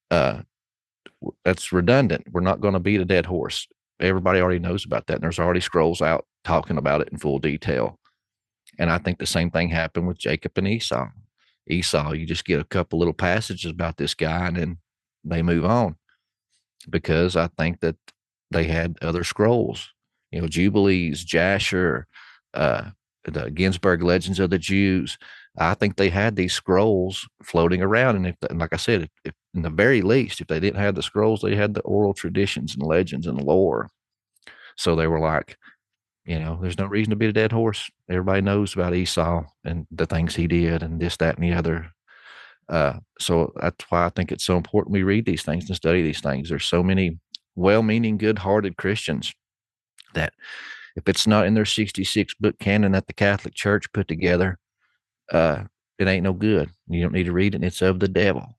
That's redundant. We're not going to beat a dead horse. Everybody already knows about that. And there's already scrolls out talking about it in full detail. And I think the same thing happened with Jacob and Esau. Esau, you just get a couple little passages about this guy and then they move on, because I think that they had other scrolls, Jubilees, Jasher, the Ginsburg Legends of the Jews. I think they had these scrolls floating around. And like I said, if in the very least, if they didn't have the scrolls, they had the oral traditions and legends and lore. So they were like, there's no reason to beat a dead horse. Everybody knows about Esau and the things he did and this, that, and the other. So that's why I think it's so important we read these things and study these things. There's so many well-meaning, good-hearted Christians that if it's not in their 66 book canon that the Catholic Church put together, it ain't no good. You don't need to read it. It's of the devil.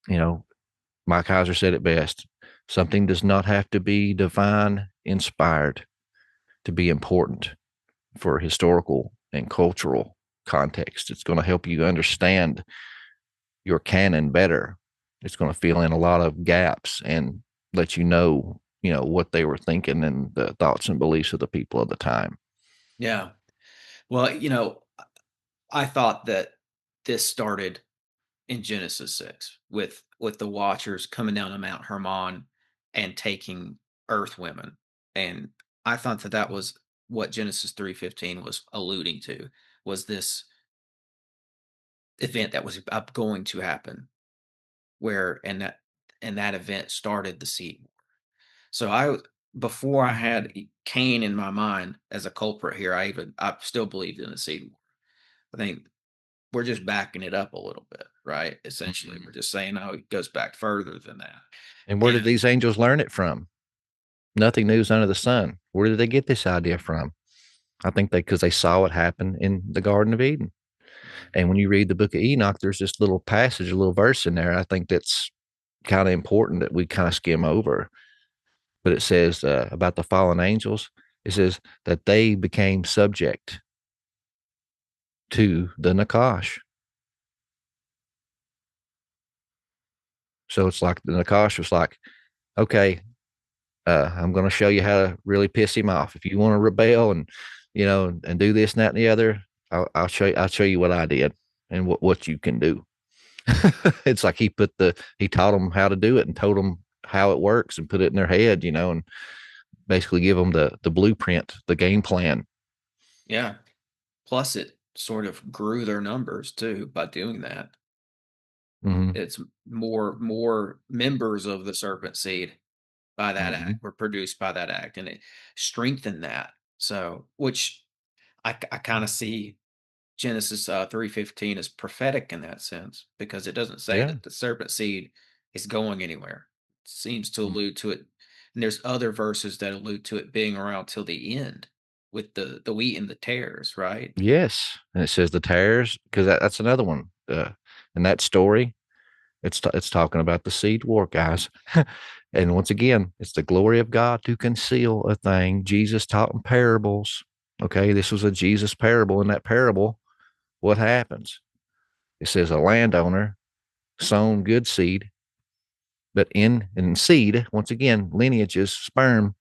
Mike Heiser said it best. Something does not have to be divine inspired to be important for historical and cultural context. It's going to help you understand your canon better. It's going to fill in a lot of gaps and let you know, what they were thinking and the thoughts and beliefs of the people of the time. Yeah. Well, I thought that this started in Genesis 6 with the Watchers coming down to Mount Hermon and taking Earth women, and I thought that was what Genesis 3:15 was alluding to, was this event that was going to happen, where and that event started the seed war. So before I had Cain in my mind as a culprit here, I still believed in a seed war. I think we're just backing it up a little bit, right? Essentially, we're just saying, oh, it goes back further than that. And where did these angels learn it from? Nothing new under the sun. Where did they get this idea from? I think because they saw it happen in the Garden of Eden. And when you read the book of Enoch, there's this little passage, a little verse in there. I think that's kind of important that we kind of skim over. But it says about the fallen angels, it says that they became subject to the Nakash. So it's like the Nakash was like, okay, I'm going to show you how to really piss him off. If you want to rebel and, and do this and that and the other, I'll show you what I did and what you can do. It's like he taught them how to do it and told them how it works and put it in their head, and basically give them the blueprint, the game plan. Yeah. Plus it sort of grew their numbers too by doing that. Mm-hmm. It's more members of the serpent seed by that act were produced by that act, and it strengthened that. So, which I kind of see Genesis 3:15 as prophetic in that sense, because it doesn't say that the serpent seed is going anywhere. It seems to allude to it. And there's other verses that allude to it being around till the end with the wheat and the tares, right? Yes. And it says the tares, because that's another one. In that story, it's talking about the seed war, guys. And once again, it's the glory of God to conceal a thing. Jesus taught in parables. Okay, this was a Jesus parable. In that parable, what happens? It says a landowner sown good seed, but in seed, once again, lineage is sperm,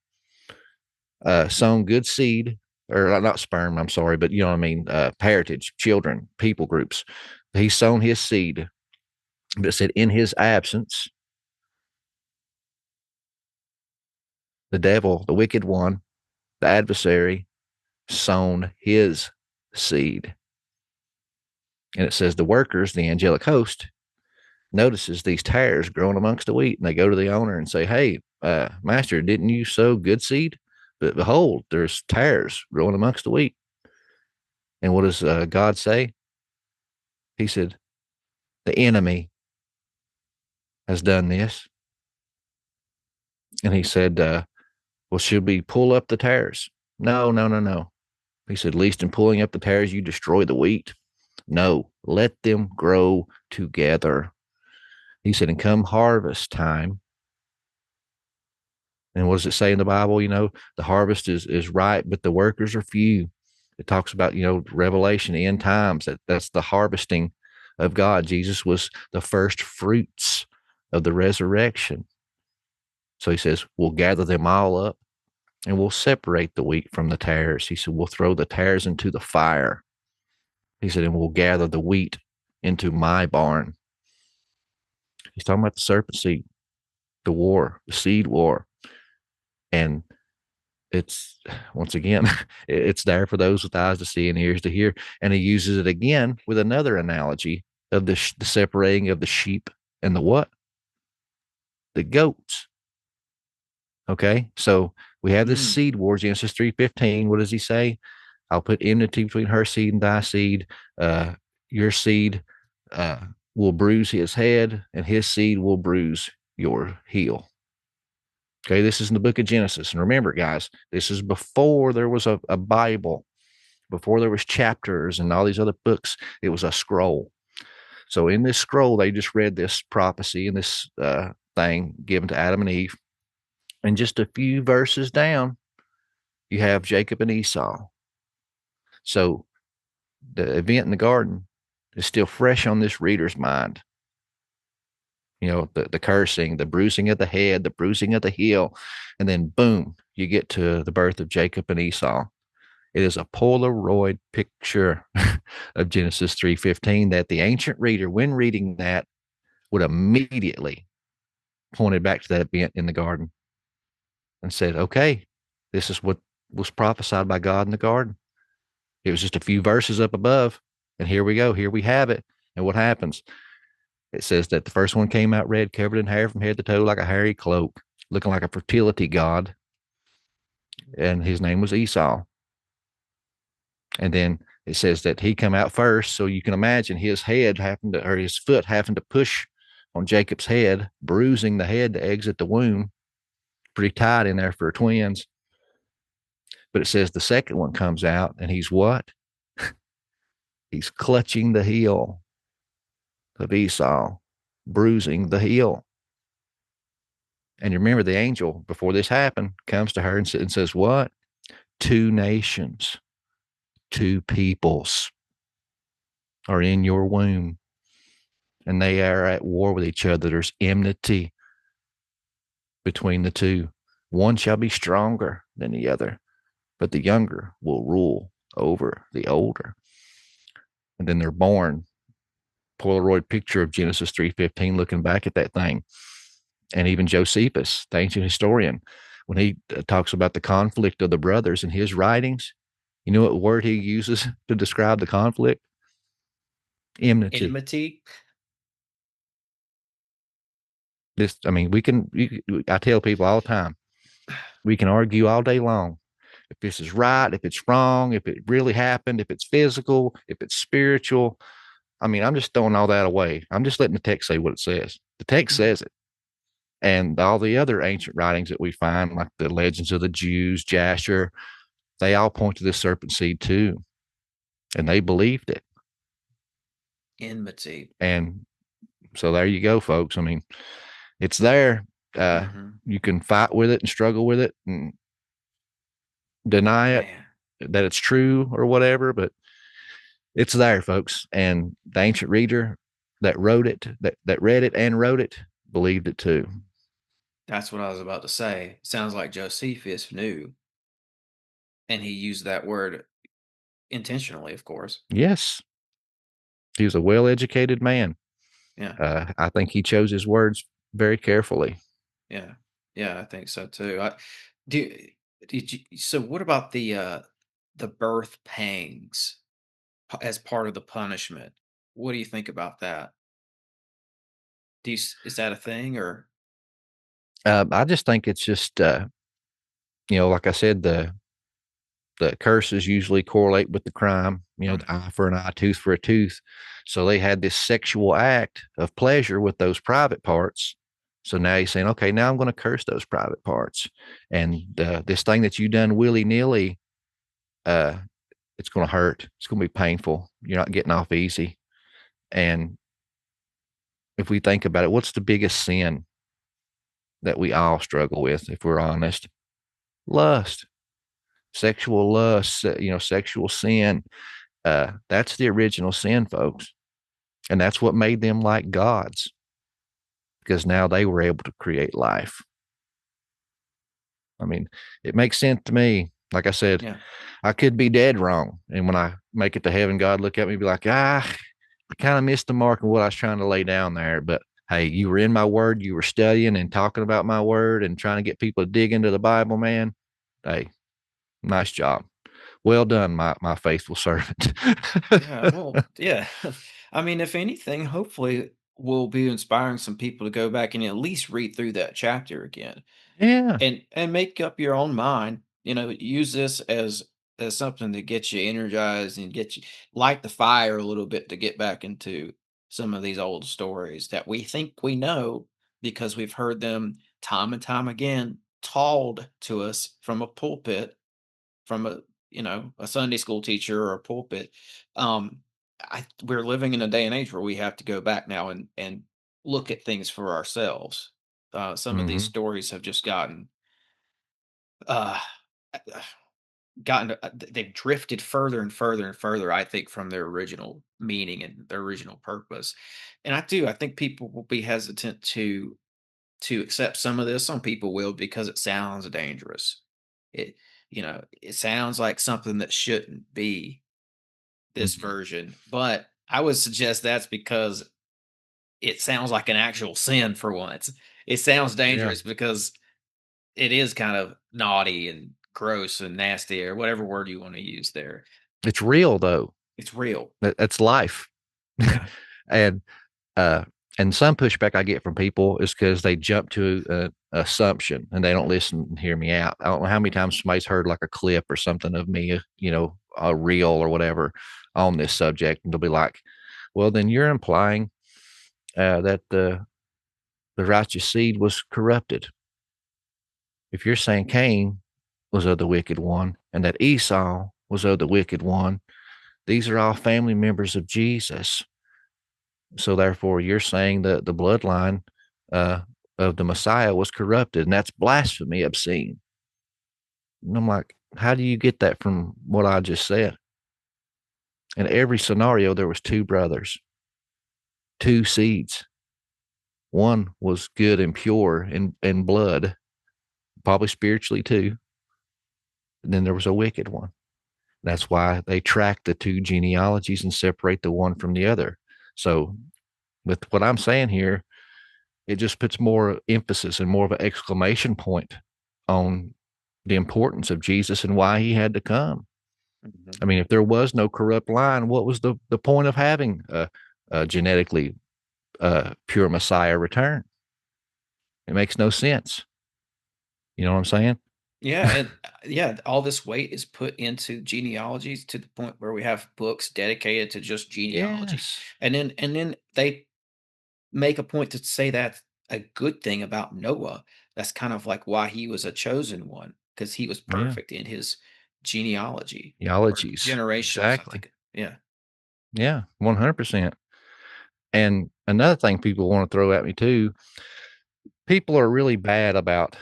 sown good seed, or not sperm, I'm sorry, but you know what I mean, parentage, children, people groups. He's sown his seed, but it said in his absence, the devil, the wicked one, the adversary, sown his seed. And it says the workers, the angelic host, notices these tares growing amongst the wheat, and they go to the owner and say, hey, master, didn't you sow good seed? But behold, there's tares growing amongst the wheat. And what does God say? He said, the enemy has done this. And he said, well, should we pull up the tares? No. He said, least in pulling up the tares, you destroy the wheat. No, let them grow together. He said, and come harvest time. And what does it say in the Bible? The harvest is ripe, but the workers are few. It talks about, Revelation, end times. That's the harvesting of God. Jesus was the first fruits of the resurrection. So he says, we'll gather them all up and we'll separate the wheat from the tares. He said, we'll throw the tares into the fire. He said, and we'll gather the wheat into my barn. He's talking about the serpent seed, the war, the seed war. And it's, once again, it's there for those with eyes to see and ears to hear. And he uses it again with another analogy of the separating of the sheep and the what? The goats. Okay, so we have this seed war, Genesis 3:15. What does he say? I'll put enmity between her seed and thy seed. Your seed will bruise his head, and his seed will bruise your heel. Okay, this is in the book of Genesis. And remember, guys, this is before there was a Bible, before there was chapters and all these other books. It was a scroll. So in this scroll, they just read this prophecy and this thing given to Adam and Eve. And just a few verses down, you have Jacob and Esau. So the event in the garden is still fresh on this reader's mind. The cursing, the bruising of the head, the bruising of the heel, and then boom, you get to the birth of Jacob and Esau. It is a Polaroid picture of Genesis 3:15 that the ancient reader, when reading that, would immediately point it back to that event in the garden and said, okay, this is what was prophesied by God in the garden. It was just a few verses up above, and here we go. Here we have it. And what happens? It says that the first one came out red, covered in hair from head to toe like a hairy cloak. looking like a fertility god. And his name was Esau. And then it says that he come out first. So you can imagine his head or his foot having to push on Jacob's head, bruising the head to exit the womb. Pretty tight in there for twins. But it says the second one comes out and he's what? He's clutching the heel of Esau, bruising the heel. And you remember the angel, before this happened, comes to her and says, what? 2 nations, 2 peoples are in your womb, and they are at war with each other. There's enmity between the 2. One shall be stronger than the other, but the younger will rule over the older. And then they're born. Polaroid picture of Genesis 3:15, looking back at that thing. And even Josephus, the ancient historian, when he talks about the conflict of the brothers in his writings, you know what word he uses to describe the conflict? Enmity. Enmity. I tell people all the time, we can argue all day long. If this is right, if it's wrong, if it really happened, if it's physical, if it's spiritual. I'm just throwing all that away. I'm just letting the text say what it says. The text says it. And all the other ancient writings that we find, like the legends of the Jews, Jasher, they all point to this serpent seed too. And they believed it. Enmity. And so there you go, folks. It's there. You can fight with it and struggle with it and deny it, that it's true or whatever, but it's there, folks. And the ancient reader that wrote it, that read it and wrote it, believed it too. That's what I was about to say. Sounds like Josephus knew. And he used that word intentionally, of course. Yes. He was a well-educated man. Yeah. I think he chose his words very carefully. Yeah. Yeah, I think so too. So what about the birth pangs as part of the punishment? What do you think about that? Is that a thing, or? I just think it's just, like I said, the curses usually correlate with the crime, the eye for an eye, tooth for a tooth. So they had this sexual act of pleasure with those private parts. So now he's saying, okay, now I'm going to curse those private parts. And this thing that you done willy-nilly, it's going to hurt. It's going to be painful. You're not getting off easy. And if we think about it, what's the biggest sin that we all struggle with, if we're honest? Lust, sexual lust, sexual sin. That's the original sin, folks. And that's what made them like gods, because now they were able to create life. It makes sense to me. Like I said, I could be dead wrong. And when I make it to heaven, God look at me and be like, I kind of missed the mark of what I was trying to lay down there. But hey, you were in my word. You were studying and talking about my word and trying to get people to dig into the Bible, man. Hey, nice job. Well done, my faithful servant. Yeah. If anything, hopefully we'll be inspiring some people to go back and at least read through that chapter again. Yeah. And make up your own mind. Use this as something that gets you energized and get you light the fire a little bit to get back into some of these old stories that we think we know because we've heard them time and time again told to us from a pulpit, from a Sunday school teacher or a pulpit. We're living in a day and age where we have to go back now and look at things for ourselves. Some of these stories have just gotten they've drifted further and further and further, I think, from their original meaning and their original purpose. And I think people will be hesitant to accept some of this. Some people will, because it sounds dangerous. It sounds like something that shouldn't be this version. But I would suggest that's because it sounds like an actual sin for once. It sounds dangerous because it is kind of naughty and gross and nasty, or whatever word you want to use there. It's real, though. It's real. That's life. And some pushback I get from people is because they jump to assumption and they don't listen and hear me out. I don't know how many times somebody's heard like a clip or something of me, a reel or whatever on this subject, and they'll be like, well, then you're implying that the righteous seed was corrupted. If you're saying Cain was of the wicked one and that Esau was of the wicked one, these are all family members of Jesus. So therefore, you're saying that the bloodline of the Messiah was corrupted, and that's blasphemy, obscene. And I'm like, how do you get that from what I just said? In every scenario, there was two brothers, two seeds. One was good and pure in blood, probably spiritually too. And then there was a wicked one. That's why they track the two genealogies and separate the one from the other. So with what I'm saying here, it just puts more emphasis and more of an exclamation point on the importance of Jesus and why he had to come. Mm-hmm. I mean, if there was no corrupt line, what was the point of having a genetically pure Messiah return? It makes no sense. You know what I'm saying? Yeah, and all this weight is put into genealogies to the point where we have books dedicated to just genealogy. Yes. And then they make a point to say that's a good thing about Noah. That's kind of like why he was a chosen one, because he was perfect in his genealogy. Genealogies. Generations. Exactly. Yeah. Yeah, 100%. And another thing people want to throw at me too, people are really bad about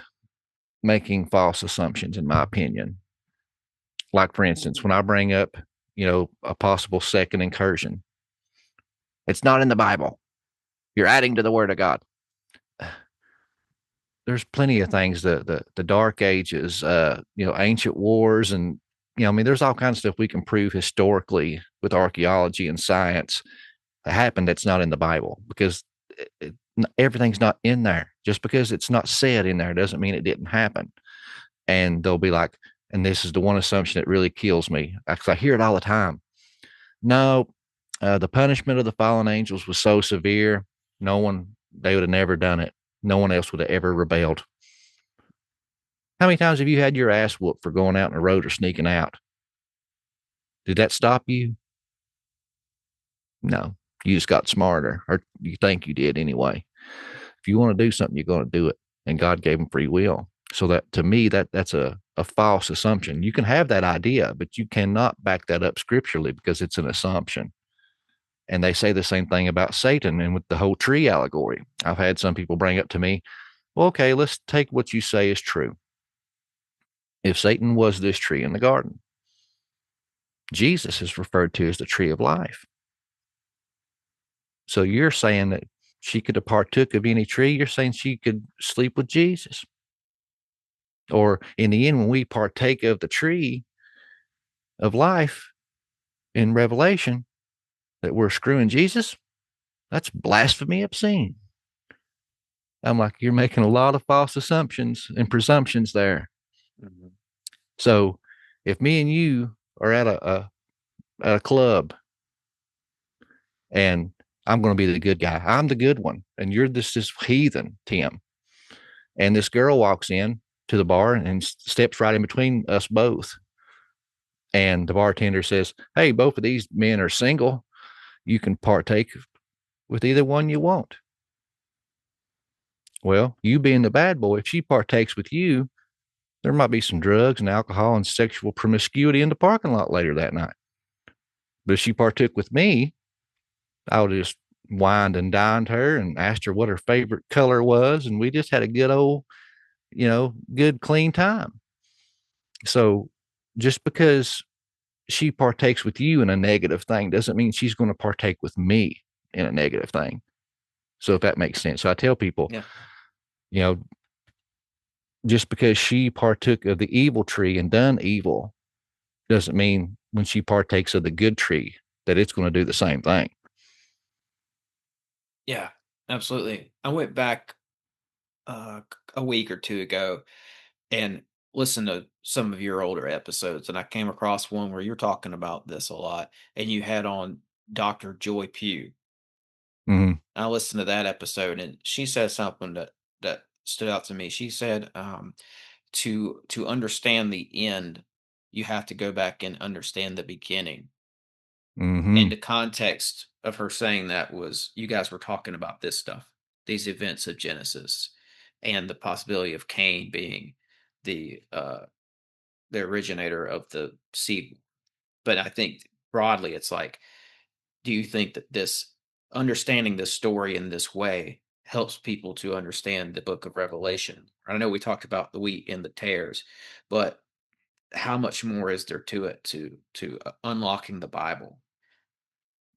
making false assumptions, in my opinion. Like, for instance, when I bring up, a possible second incursion, it's not in the Bible. You're adding to the word of God. There's plenty of things, the dark ages, ancient wars, and, there's all kinds of stuff we can prove historically with archaeology and science that happened that's not in the Bible, because everything's not in there. Just because it's not said in there doesn't mean it didn't happen. And they'll be like, and this is the one assumption that really kills me, because I hear it all the time. No, the punishment of the fallen angels was so severe, they would have never done it. No one else would have ever rebelled. How many times have you had your ass whooped for going out in the road or sneaking out? Did that stop you? No, you just got smarter, or you think you did anyway. If you want to do something, you're going to do it. And God gave them free will. So that, to me, that's a false assumption. You can have that idea, but you cannot back that up scripturally, because it's an assumption. And they say the same thing about Satan and with the whole tree allegory. I've had some people bring up to me, well, okay, let's take what you say is true. If Satan was this tree in the garden, Jesus is referred to as the tree of life. So you're saying that she could have partook of any tree? You're saying she could sleep with Jesus? Or in the end, when we partake of the tree of life in Revelation, that we're screwing Jesus? That's blasphemy, obscene. I'm like, you're making a lot of false assumptions and presumptions there. Mm-hmm. So if me and you are at a club, and I'm going to be the good guy, I'm the good one, and you're this heathen, Tim, and this girl walks in to the bar and steps right in between us both, and the bartender says, hey, both of these men are single. You can partake with either one you want. Well, you being the bad boy, if she partakes with you, there might be some drugs and alcohol and sexual promiscuity in the parking lot later that night. But if she partook with me, I would just wined and dined her and asked her what her favorite color was, and we just had a good old, good clean time. So just because she partakes with you in a negative thing doesn't mean she's going to partake with me in a negative thing. So if that makes sense. So I tell people, just because she partook of the evil tree and done evil doesn't mean when she partakes of the good tree that it's going to do the same thing. Yeah, absolutely. I went back a week or two ago and listened to some of your older episodes, and I came across one where you're talking about this a lot, and you had on Dr. Joy Pugh. Mm-hmm. I listened to that episode, and she said something that stood out to me. She said, to understand the end, you have to go back and understand the beginning. Mm-hmm. And the context of her saying that was you guys were talking about this stuff, these events of Genesis, and the possibility of Cain being the originator of the seed. But I think broadly, it's like, do you think that this understanding this story in this way helps people to understand the book of Revelation? I know we talked about the wheat and the tares, but how much more is there to it to unlocking the Bible?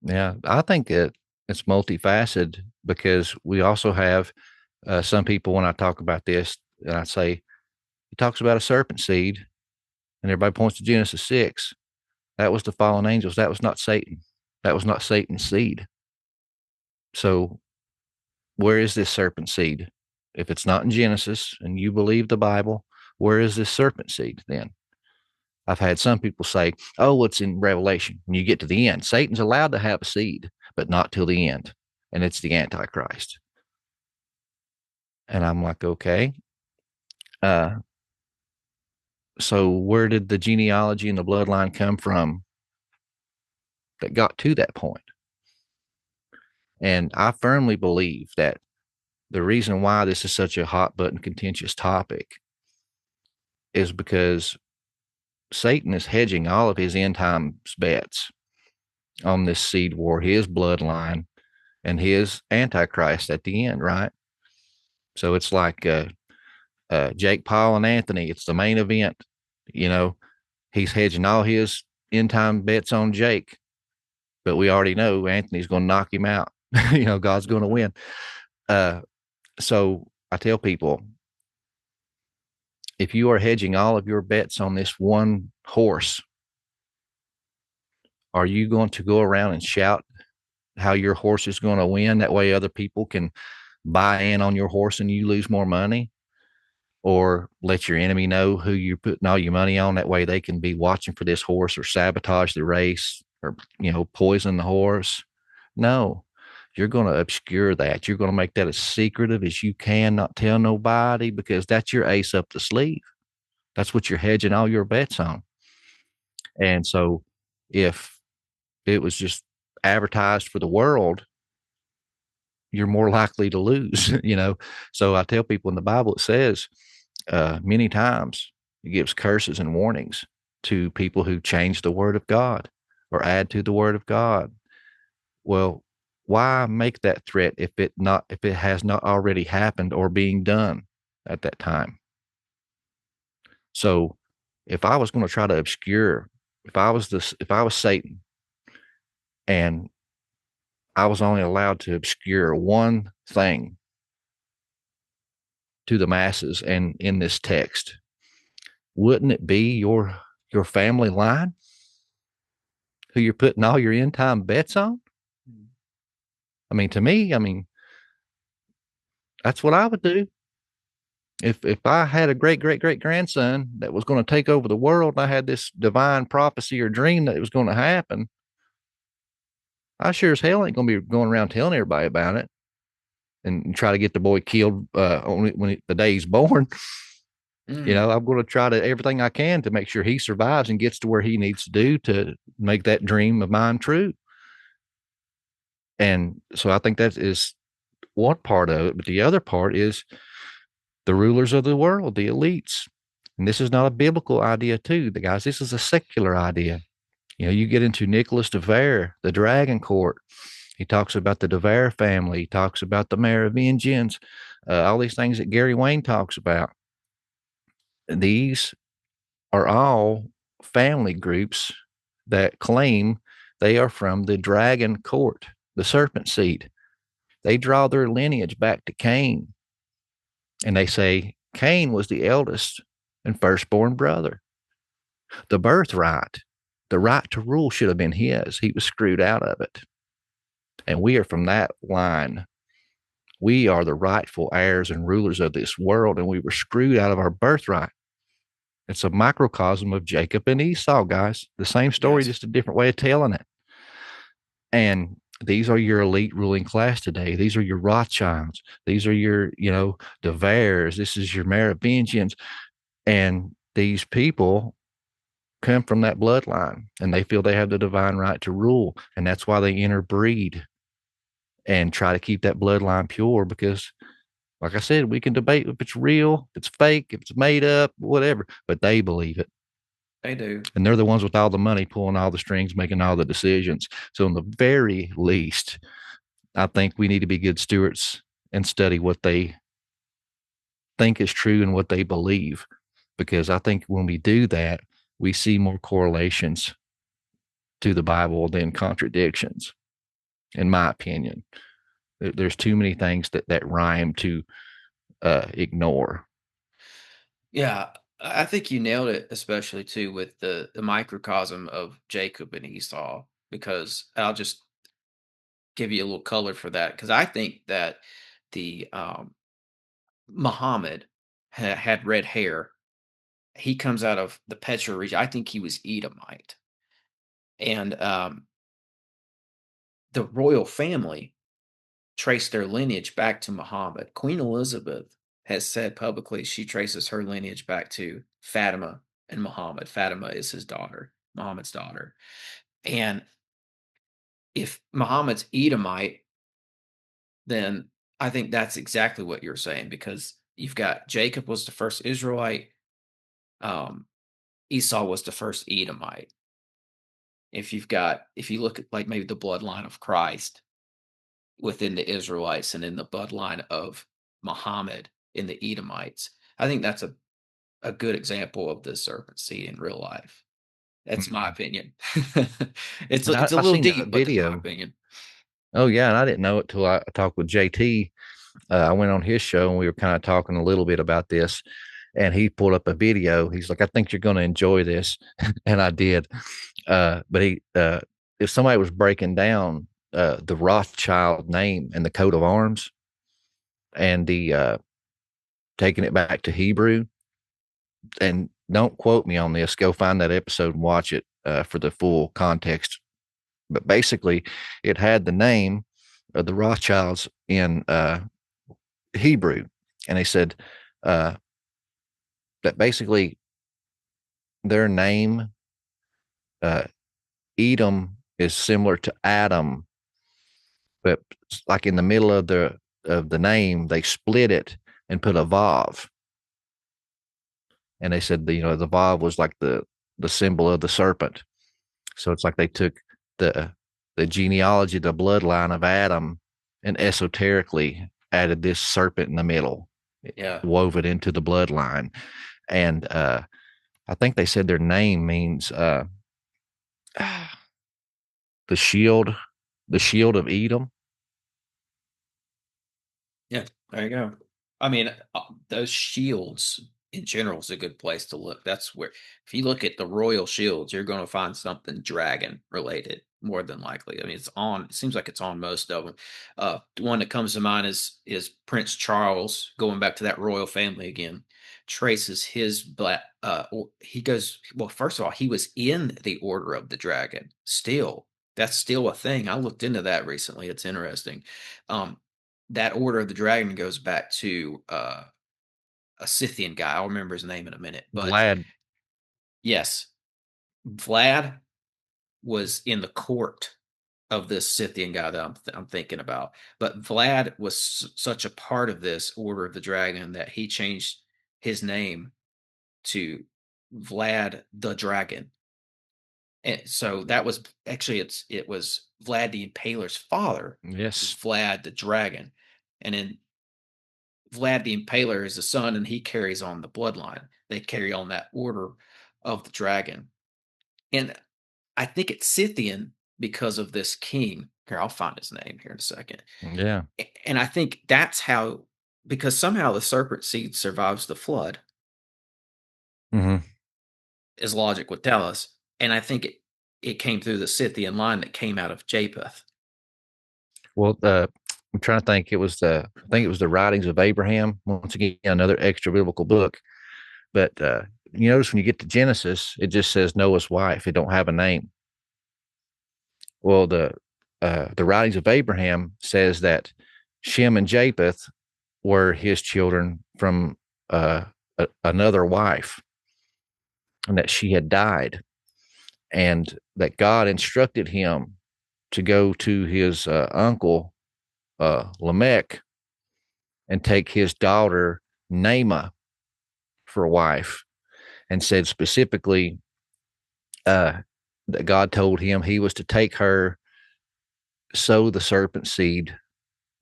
Yeah, I think it's multifaceted, because we also have some people, when I talk about this, and I say, he talks about a serpent seed, and everybody points to Genesis 6. That was the fallen angels. That was not Satan. That was not Satan's seed. So where is this serpent seed? If it's not in Genesis and you believe the Bible, where is this serpent seed then? I've had some people say, oh, it's in Revelation. When you get to the end, Satan's allowed to have a seed, but not till the end. And it's the Antichrist. And I'm like, okay. So where did the genealogy and the bloodline come from that got to that point? And I firmly believe that the reason why this is such a hot button contentious topic is because Satan is hedging all of his end times bets on this seed war, his bloodline, and his Antichrist at the end, right? So it's like Jake Paul and Anthony. It's the main event. You know, he's hedging all his end time bets on Jake, but we already know Anthony's going to knock him out. You know, God's going to win. So I tell people, if you are hedging all of your bets on this one horse, are you going to go around and shout how your horse is going to win? That way other people can buy in on your horse and you lose more money? Or let your enemy know who you're putting all your money on? That way they can be watching for this horse or sabotage the race or, you know, poison the horse. No, you're going to obscure that. You're going to make that as secretive as you can, not tell nobody, because that's your ace up the sleeve. That's what you're hedging all your bets on. And so if it was just advertised for the world, you're more likely to lose, you know? So I tell people, in the Bible, it says many times, it gives curses and warnings to people who change the word of God or add to the word of God. Well, why make that threat if it has not already happened or being done at that time? So if I was going to try to obscure, if I was Satan and I was only allowed to obscure one thing to the masses and in this text, wouldn't it be your family line who you're putting all your end time bets on? I mean, to me, that's what I would do. If I had a great grandson that was going to take over the world, and I had this divine prophecy or dream that it was going to happen, I sure as hell ain't going to be going around telling everybody about it and try to get the boy killed the day he's born. You know, I'm going to try to everything I can to make sure he survives and gets to where he needs to do to make that dream of mine true. And so I think that is one part of it. But the other part is the rulers of the world, the elites. And this is not a biblical idea too, the guys. This is a secular idea. You know, you get into Nicholas de Vere, the Dragon Court. He talks about the de Vere family. He talks about the Merovingians, all these things that Gary Wayne talks about. These are all family groups that claim they are from the Dragon Court, the serpent seed. They draw their lineage back to Cain. And they say Cain was the eldest and firstborn brother. The birthright, the right to rule should have been his. He was screwed out of it. And we are from that line. We are the rightful heirs and rulers of this world, and we were screwed out of our birthright. It's a microcosm of Jacob and Esau, guys. The same story, Yes. just a different way of telling it. And these are your elite ruling class today. These are your Rothschilds. These are your, De Veres. This is your Merovingians. And these people come from that bloodline, and they feel they have the divine right to rule. And that's why they interbreed and try to keep that bloodline pure, because like I said, we can debate if it's real, if it's fake, if it's made up, whatever, but they believe it. They do. And they're the ones with all the money, pulling all the strings, making all the decisions. So in the very least, I think we need to be good stewards and study what they think is true and what they believe. Because I think when we do that, we see more correlations to the Bible than contradictions, in my opinion. There's too many things that rhyme to ignore. Yeah, I think you nailed it, especially too with the microcosm of Jacob and Esau, because I'll just give you a little color for that, because I think that the Muhammad had red hair. He comes out of the Petra region. I think he was Edomite, and the royal family traced their lineage back to Muhammad. Queen Elizabeth has said publicly she traces her lineage back to Fatima and Muhammad. Fatima is his daughter, Muhammad's daughter. And if Muhammad's Edomite, then I think that's exactly what you're saying, because you've got Jacob was the first Israelite, Esau was the first Edomite. If you look at like maybe the bloodline of Christ within the Israelites and in the bloodline of Muhammad in the Edomites, I think that's a good example of the serpent seed in real life. That's my opinion. It's And a I little seen that deep, but that's my video. opinion. Oh yeah, and I didn't know it till I talked with JT. I went on his show and we were kind of talking a little bit about this, and he pulled up a video. He's like, "I think you're going to enjoy this," and I did. But if somebody was breaking down the Rothschild name and the coat of arms, and the taking it back to Hebrew, and don't quote me on this, go find that episode and watch it for the full context. But basically, it had the name of the Rothschilds in Hebrew, and they said that basically their name, Edom, is similar to Adam, but like in the middle of the name, they split it and put a vav. And they said the vav was like the symbol of the serpent. So it's like they took the genealogy, the bloodline of Adam, and esoterically added this serpent in the middle. Yeah. Wove it into the bloodline. And I think they said their name means the shield of Edom. Yeah, there you go. I mean, those shields in general is a good place to look. That's where, if you look at the royal shields, you're going to find something dragon related more than likely. I mean, it seems like it's on most of them. The one that comes to mind is Prince Charles, going back to that royal family again, traces his black, he goes, well, first of all, he was in the Order of the Dragon still. That's still a thing. I looked into that recently. It's interesting. That Order of the Dragon goes back to a Scythian guy. I'll remember his name in a minute. But Vlad. yes, Vlad was in the court of this Scythian guy that I'm thinking about. But Vlad was such a part of this Order of the Dragon that he changed his name to Vlad the Dragon. And so that was actually it was Vlad the Impaler's father. Yes. Vlad the Dragon. And then Vlad the Impaler is the son, and he carries on the bloodline. They carry on that Order of the Dragon. And I think it's Scythian because of this king. Here, I'll find his name here in a second. Yeah. And I think that's how, because somehow the serpent seed survives the flood, as logic would tell us. And I think it came through the Scythian line that came out of Japheth. Well, I'm trying to think. I think it was the writings of Abraham. Once again, another extra biblical book. But you notice when you get to Genesis, it just says Noah's wife. It don't have a name. Well, the writings of Abraham says that Shem and Japheth were his children from another wife, and that she had died, and that God instructed him to go to his uncle Lamech and take his daughter Naamah for a wife, and said specifically that God told him he was to take her so the serpent seed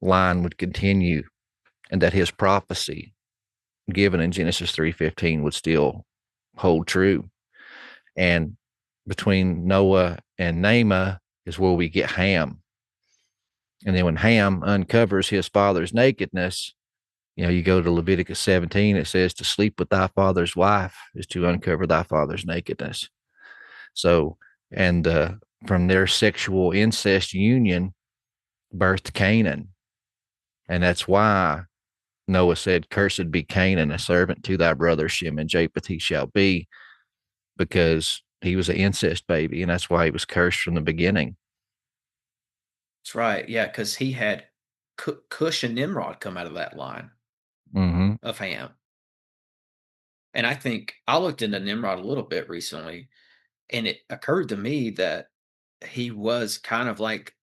line would continue, and that his prophecy given in Genesis 3:15 would still hold true. And between Noah and Naamah is where we get Ham. And then when Ham uncovers his father's nakedness, you go to Leviticus 17, it says to sleep with thy father's wife is to uncover thy father's nakedness. So, and from their sexual incest union birthed Canaan. And that's why Noah said, cursed be Canaan, a servant to thy brother Shem and Japheth he shall be, because he was an incest baby. And that's why he was cursed from the beginning. That's right. Yeah, because he had Cush and Nimrod come out of that line of Ham. And I think I looked into Nimrod a little bit recently, and it occurred to me that he was kind of like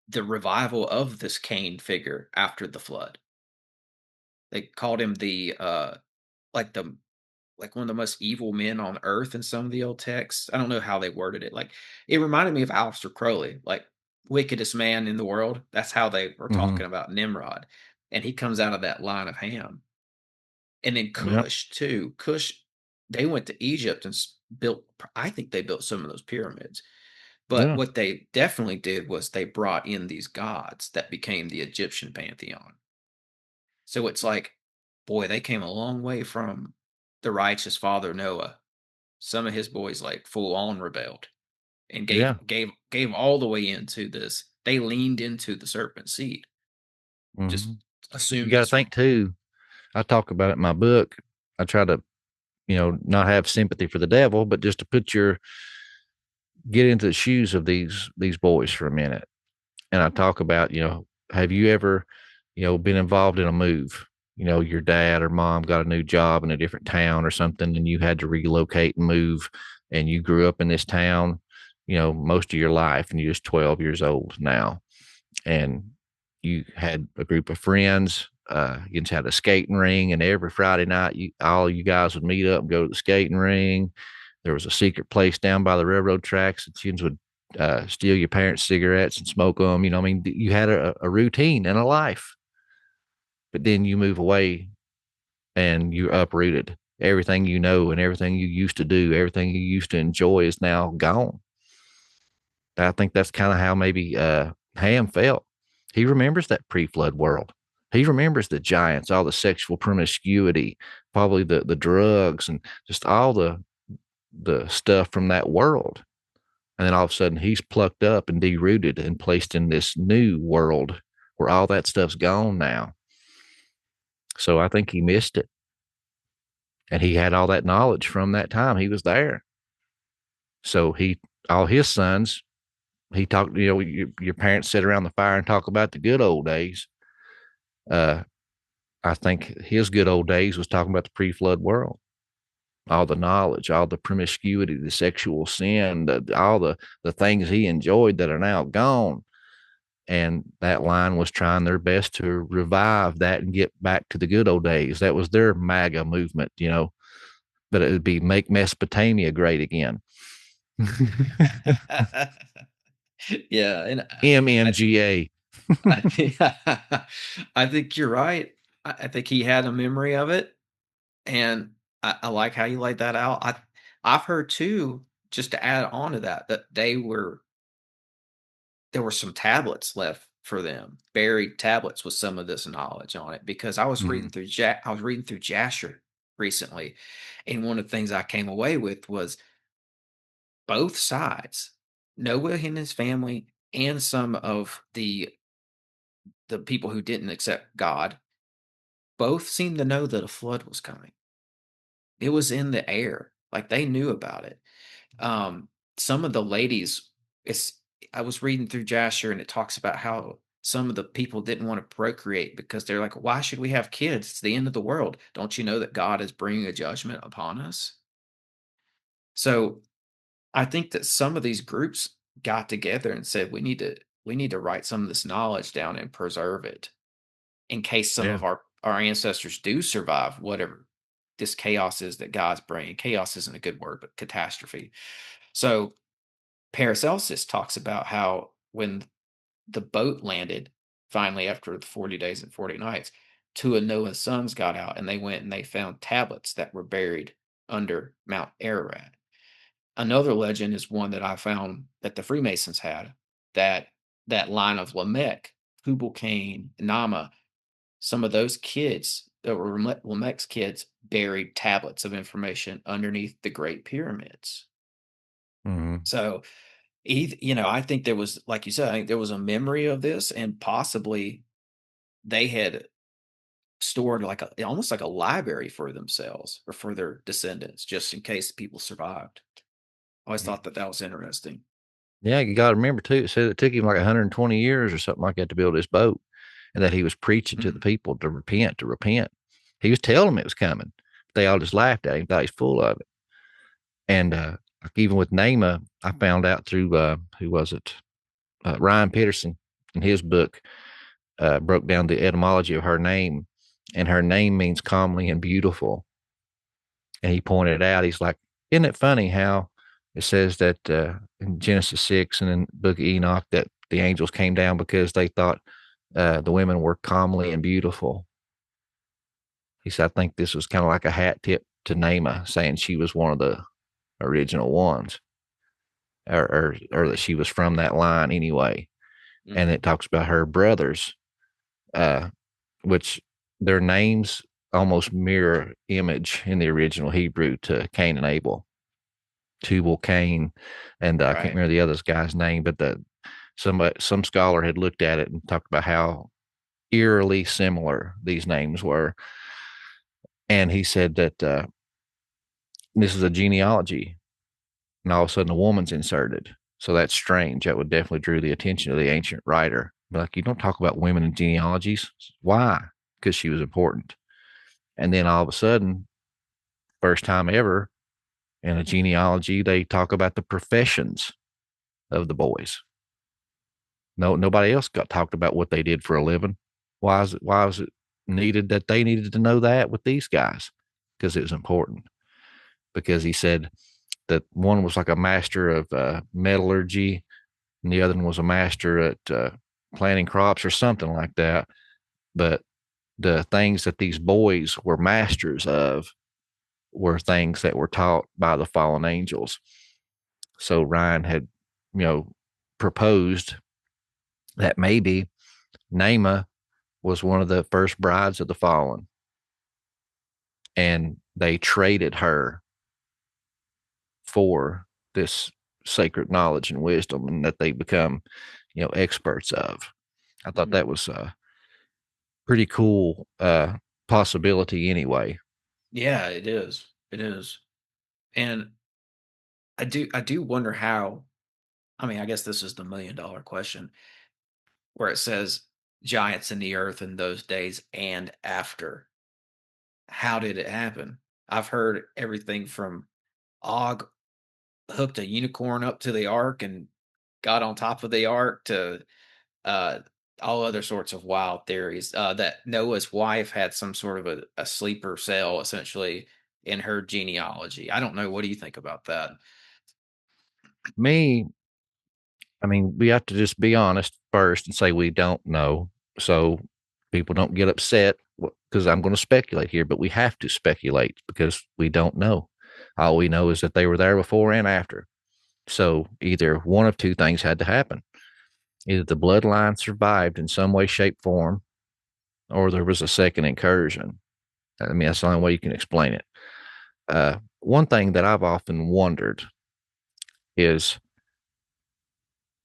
the revival of this Cain figure after the flood. They called him the like one of the most evil men on earth in some of the old texts. I don't know how they worded it. Like, it reminded me of Aleister Crowley, like wickedest man in the world. That's how they were talking about Nimrod. And he comes out of that line of Ham. And then Cush too. Cush, they went to Egypt and built, I think they built some of those pyramids. But what they definitely did was they brought in these gods that became the Egyptian pantheon. So it's like, boy, they came a long way from the righteous father Noah. Some of his boys like full on rebelled and gave all the way into this. They leaned into the serpent seed. Just assume you got to think too. I talk about it in my book. I try to, not have sympathy for the devil, but just to get into the shoes of these boys for a minute. And I talk about, have you ever, been involved in a move? Your dad or mom got a new job in a different town or something, and you had to relocate and move, and you grew up in this town, most of your life, and you're just 12 years old now. And you had a group of friends, you just had a skating ring, and every Friday night, all you guys would meet up and go to the skating ring. There was a secret place down by the railroad tracks that you would steal your parents' cigarettes and smoke them. You had a routine and a life. But then you move away and you're uprooted. Everything you know and everything you used to do, everything you used to enjoy is now gone. I think that's kind of how maybe Ham felt. He remembers that pre-flood world. He remembers the giants, all the sexual promiscuity, probably the drugs, and just all the stuff from that world. And then all of a sudden he's plucked up and derooted and placed in this new world where all that stuff's gone now. So I think he missed it. And he had all that knowledge from that time. He was there. So all his sons, he talked, your parents sit around the fire and talk about the good old days. I think his good old days was talking about the pre-flood world. All the knowledge, all the promiscuity, the sexual sin, all the things he enjoyed that are now gone. And that line was trying their best to revive that and get back to the good old days. That was their MAGA movement, but it would be make Mesopotamia great again. Yeah. And MMGA. I think you're right. I think he had a memory of it. And I like how you laid that out. I've heard too, just to add on to that there were some tablets left for them, buried tablets with some of this knowledge on it. Because I was reading through Jasher recently, and one of the things I came away with was both sides, Noah and his family, and some of the people who didn't accept God, both seemed to know that a flood was coming. It was in the air, like they knew about it. Some of the ladies, I was reading through Jasher, and it talks about how some of the people didn't want to procreate because they're like, why should we have kids? It's the end of the world. Don't you know that God is bringing a judgment upon us? So I think that some of these groups got together and said, we need to write some of this knowledge down and preserve it in case some Yeah. of our ancestors do survive whatever this chaos is that God's bringing. Chaos isn't a good word, but catastrophe. So Paracelsus talks about how when the boat landed finally after the 40 days and 40 nights, two of Noah's sons got out and they went and they found tablets that were buried under Mount Ararat. Another legend is one that I found that the Freemasons had, that that line of Lamech, Tubal Cain, Nama, some of those kids that were Lamech's kids buried tablets of information underneath the Great Pyramids. Mm-hmm. So, I think there was, like you said, I think there was a memory of this, and possibly they had stored like almost like a library for themselves or for their descendants, just in case people survived. I always thought that was interesting. Yeah, you got to remember too. It said it took him like 120 years or something like that to build this boat, and that he was preaching to the people to repent, to repent. He was telling them it was coming. They all just laughed at him, thought he's full of it. And like even with Nama, I found out through who was it? Ryan Peterson in his book broke down the etymology of her name, and her name means calmly and beautiful. And he pointed out, he's like, isn't it funny how it says that in Genesis 6 and in the book of Enoch that the angels came down because they thought the women were comely and beautiful. He said, I think this was kind of like a hat tip to Nama, saying she was one of the original ones, or that she was from that line anyway. Mm-hmm. And it talks about her brothers, which their names almost mirror image in the original Hebrew to Cain and Abel. Tubal Cain, and I can't remember the other guy's name, but some scholar had looked at it and talked about how eerily similar these names were. And he said that this is a genealogy, and all of a sudden a woman's inserted. So that's strange. That would definitely drew the attention of the ancient writer. But like, you don't talk about women in genealogies. Why? Because she was important. And then all of a sudden, first time ever in a genealogy, they talk about the professions of the boys. Nobody else got talked about what they did for a living. Why was it needed that they needed to know that with these guys? Because it was important. Because he said that one was like a master of metallurgy, and the other one was a master at planting crops or something like that. But the things that these boys were masters of were things that were taught by the fallen angels. So Ryan had, proposed that maybe Nama was one of the first brides of the fallen, and they traded her for this sacred knowledge and wisdom, and that they become, experts of. I thought that was a pretty cool possibility anyway. Yeah, it is. It is. And I do wonder how, I guess this is the $1 million question, where it says giants in the earth in those days and after. How did it happen? I've heard everything from Og hooked a unicorn up to the ark and got on top of the ark to all other sorts of wild theories. That Noah's wife had some sort of a sleeper cell essentially in her genealogy. I don't know. What do you think about that? We have to just be honest first and say we don't know, so people don't get upset, because I'm going to speculate here, but we have to speculate because we don't know. All we know is that they were there before and after. So either one of two things had to happen. Either the bloodline survived in some way, shape, form, or there was a second incursion. That's the only way you can explain it. One thing that I've often wondered is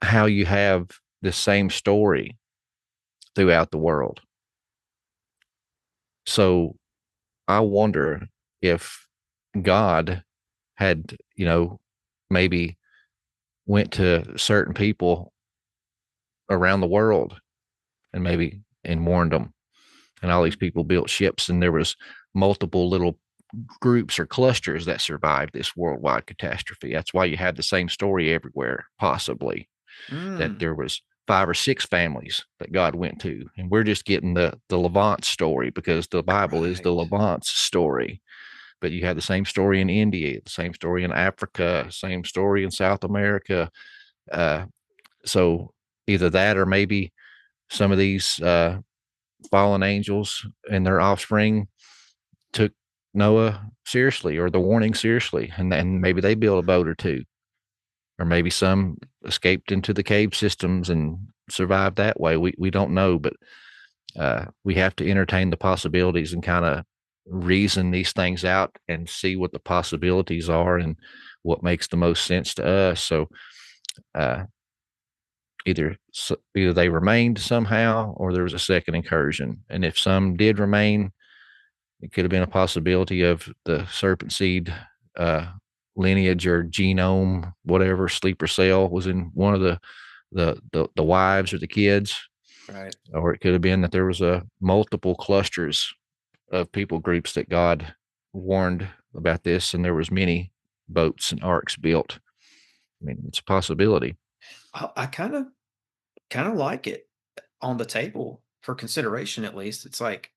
how you have the same story throughout the world. So I wonder if God had, maybe went to certain people around the world and warned them. And all these people built ships, and there was multiple little groups or clusters that survived this worldwide catastrophe. That's why you had the same story everywhere, possibly, that there was 5 or 6 families that God went to. And we're just getting the Levant story because the Bible is the Levant's story. But you have the same story in India, the same story in Africa, same story in South America. So either that, or maybe some of these fallen angels and their offspring took Noah seriously, or the warning seriously, and then maybe they built a boat or two, or maybe some escaped into the cave systems and survived that way. We don't know, but we have to entertain the possibilities and kind of reason these things out and see what the possibilities are and what makes the most sense to us. So either they remained somehow, or there was a second incursion. And if some did remain, it could have been a possibility of the serpent seed lineage or genome, whatever sleeper cell was in one of the wives or the kids. Right. Or it could have been that there was multiple clusters of people groups that God warned about this, and there was many boats and arks built. I mean, it's a possibility. I kind of like it on the table for consideration, at least. It's like,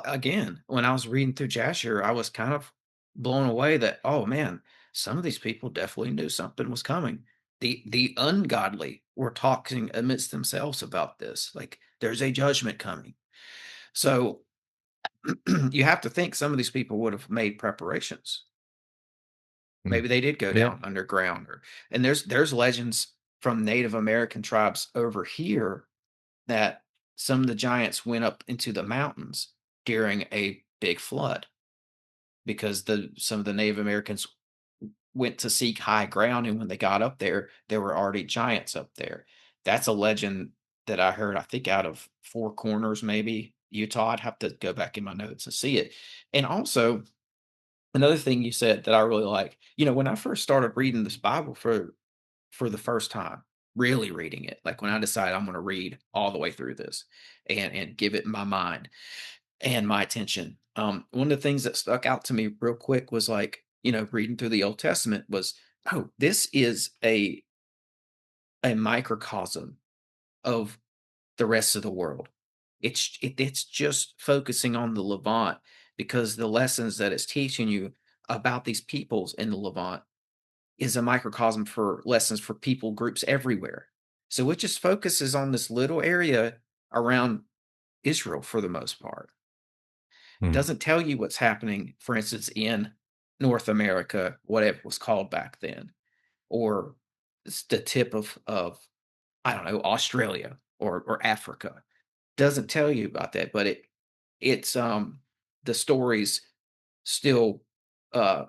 again, when I was reading through Jasher, I was kind of blown away that, oh man, some of these people definitely knew something was coming. The ungodly were talking amidst themselves about this, like there's a judgment coming. So you have to think some of these people would have made preparations. Maybe they did go down underground, and there's legends from Native American tribes over here that some of the giants went up into the mountains during a big flood because some of the Native Americans went to seek high ground, and when they got up there were already giants up there. That's a legend that I heard, I think, out of Four Corners, maybe Utah. I'd have to go back in my notes and see it. And also, another thing you said that I really like, when I first started reading this Bible for the first time, really reading it, like when I decided I'm going to read all the way through this and give it my mind and my attention. One of the things that stuck out to me real quick was like, reading through the Old Testament was, oh, this is a microcosm of the rest of the world. It's just focusing on the Levant, because the lessons that it's teaching you about these peoples in the Levant is a microcosm for lessons for people groups everywhere. So it just focuses on this little area around Israel for the most part. It doesn't tell you what's happening, for instance, in North America, whatever it was called back then, or it's the tip of I don't know, Australia or Africa. Doesn't tell you about that, but it's the stories still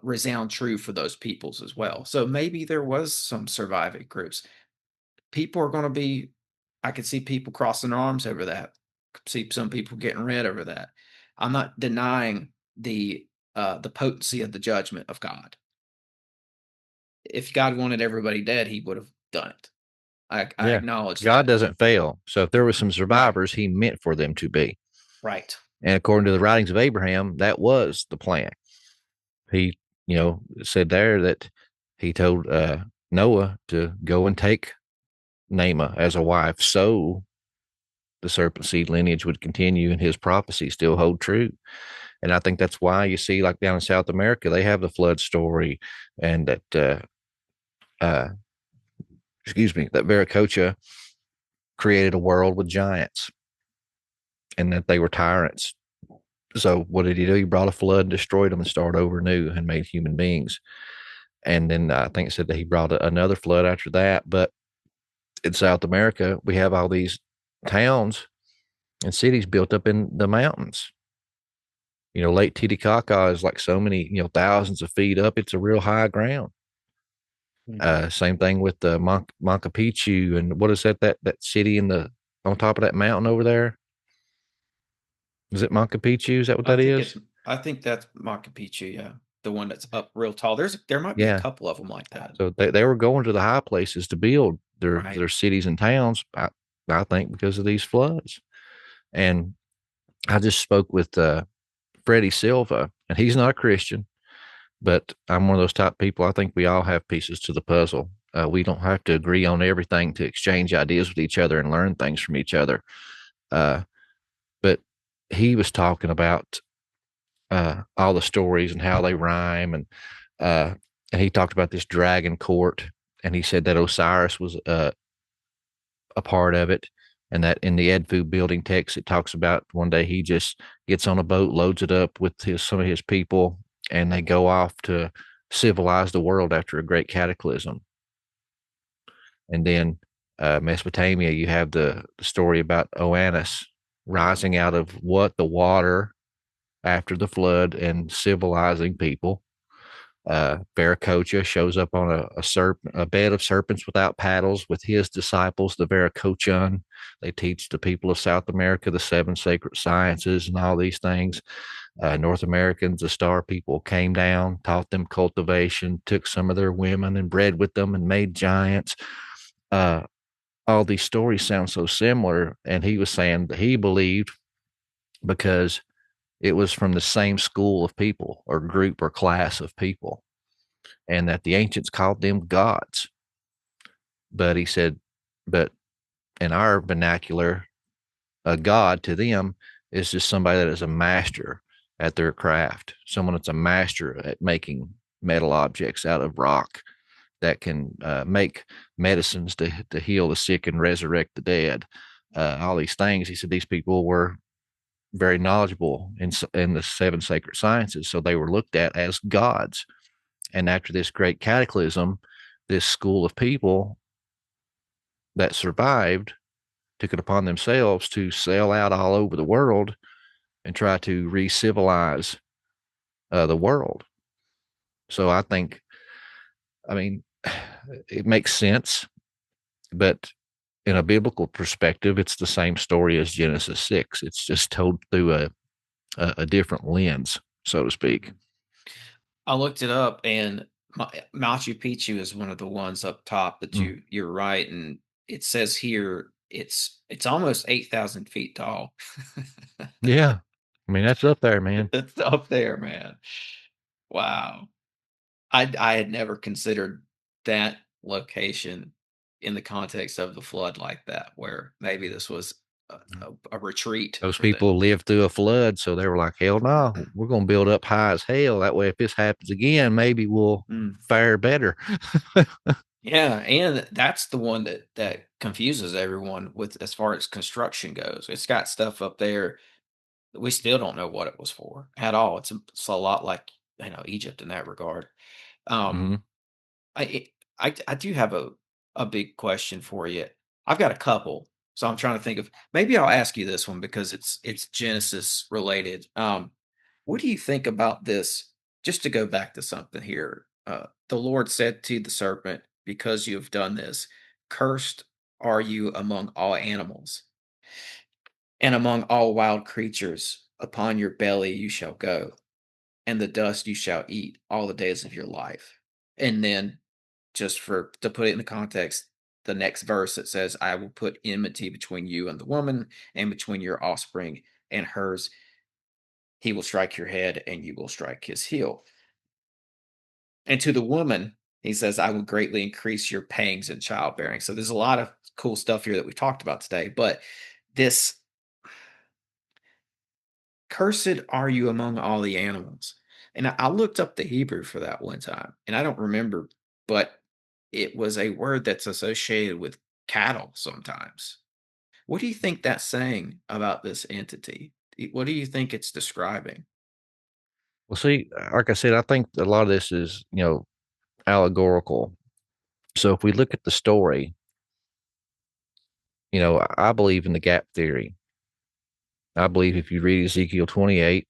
resound true for those peoples as well. So maybe there was some surviving groups. People are going to be, I could see people crossing their arms over that. See some people getting red over that. I'm not denying the potency of the judgment of God. If God wanted everybody dead, he would have done it. I acknowledge God that. doesn't fail. So if there were some survivors, he meant for them to be. Right. And according to the writings of Abraham, that was the plan. He, said there that he told Noah to go and take Naamah as a wife, so the serpent seed lineage would continue and his prophecy still hold true. And I think that's why you see, like down in South America, they have the flood story, and that that Viracocha created a world with giants, and that they were tyrants. So what did he do? He brought a flood, destroyed them, and started over anew and made human beings. And then I think it said that he brought another flood after that. But in South America, we have all these towns and cities built up in the mountains. Lake Titicaca is like so many, thousands of feet up. It's a real high ground. Same thing with the Machu Picchu, and what is that city on top of that mountain over there? Is it Machu Picchu? Is that what that is? I think that's Machu Picchu, yeah. the one that's up real tall. There might be a Yeah. couple of them like that. So they were going to the high places to build Right. their cities and towns. I think because of these floods. And I just spoke with Freddie Silva, and he's not a Christian, but I'm one of those type of people. I think we all have pieces to the puzzle. We don't have to agree on everything to exchange ideas with each other and learn things from each other. But he was talking about all the stories and how they rhyme, and he talked about this dragon court, and he said that Osiris was a part of it, and that in the Edfu building text it talks about one day he just gets on a boat, loads it up with some of his people, and they go off to civilize the world after a great cataclysm. And then Mesopotamia, you have the story about Oannes rising out of the water after the flood and civilizing people. Viracocha shows up on a bed of serpents without paddles with his disciples, the Viracochans. They teach the people of South America the 7 sacred sciences and all these things. North Americans, the Star people, came down, taught them cultivation, took some of their women and bred with them and made giants. All these stories sound so similar. And he was saying that he believed because it was from the same school of people or group or class of people, and that the ancients called them gods. But he said, but in our vernacular, a god to them is just somebody that is a master at their craft, someone that's a master at making metal objects out of rock that can make medicines to heal the sick and resurrect the dead. All these things. He said these people were very knowledgeable in the 7 sacred sciences, so they were looked at as gods. And after this great cataclysm, this school of people that survived took it upon themselves to sail out all over the world and try to re-civilize the world. So I think, I mean, it makes sense, but in a biblical perspective, it's the same story as Genesis 6. It's just told through a different lens, so to speak. I looked it up, and Machu Picchu is one of the ones up top that you're right, and it says here it's almost 8,000 feet tall. Yeah, I mean that's up there, man. It's up there, man. Wow, I had never considered that location in the context of the flood like that, where maybe this was a retreat. Those people lived through a flood, so they were like, hell no, we're going to build up high as hell. That way, if this happens again, maybe we'll fare better. Yeah, and that's the one that confuses everyone with as far as construction goes. It's got stuff up there that we still don't know what it was for at all. It's a lot like Egypt in that regard. I do have a big question for you. I've got a couple, so I'm trying to think of, maybe I'll ask you this one because it's Genesis related. What do you think about this? Just to go back to something here, the Lord said to the serpent, "Because you have done this, cursed are you among all animals, and among all wild creatures. Upon your belly you shall go, and the dust you shall eat all the days of your life." And then, just to put it in the context, the next verse it says, "I will put enmity between you and the woman, and between your offspring and hers. He will strike your head, and you will strike his heel." And to the woman, he says, "I will greatly increase your pangs in childbearing." So there's a lot of cool stuff here that we talked about today. But this, cursed are you among all the animals. And I looked up the Hebrew for that one time, and I don't remember, but it was a word that's associated with cattle sometimes. What do you think that's saying about this entity? What do you think it's describing? Well, see, like I said, I think a lot of this is, allegorical. So if we look at the story, I believe in the gap theory. I believe if you read Ezekiel 28,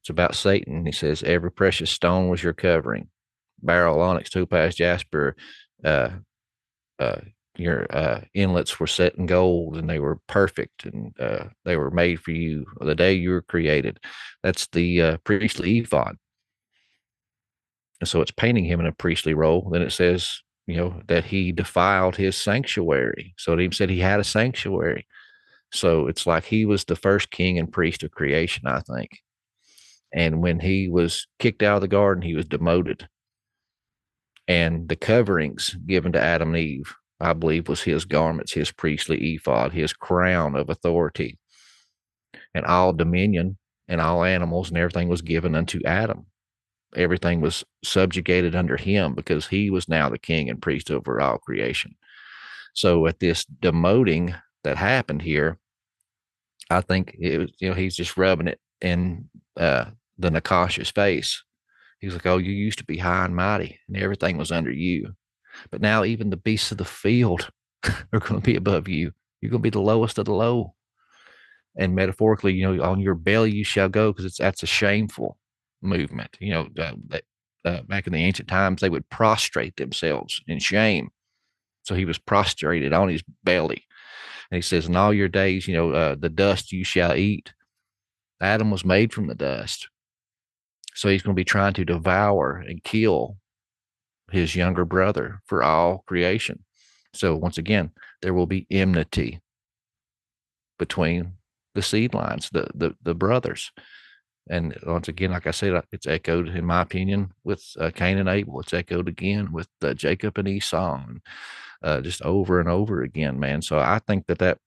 it's about Satan. He says, every precious stone was your covering. Beryl, onyx, topaz, jasper, your inlets were set in gold, and they were perfect, and they were made for you the day you were created. That's the priestly ephod. And so it's painting him in a priestly role. Then it says, that he defiled his sanctuary. So it even said he had a sanctuary. So it's like he was the first king and priest of creation, I think. And when he was kicked out of the garden, he was demoted. And the coverings given to Adam and Eve, I believe, was his garments, his priestly ephod, his crown of authority. And all dominion and all animals and everything was given unto Adam. Everything was subjugated under him because he was now the king and priest over all creation. So at this demoting that happened here, I think it was, he's just rubbing it in the Nakash's face. He's like, oh, you used to be high and mighty and everything was under you. But now even the beasts of the field are going to be above you. You're going to be the lowest of the low. And metaphorically, on your belly you shall go, because that's a shameful movement. Back in the ancient times, they would prostrate themselves in shame. So he was prostrated on his belly. And he says, in all your days, the dust you shall eat. Adam was made from the dust. So he's going to be trying to devour and kill his younger brother for all creation. So once again, there will be enmity between the seed lines, the brothers. And once again, like I said, it's echoed, in my opinion, with Cain and Abel. It's echoed again with Jacob and Esau, and just over and over again, man. So I think that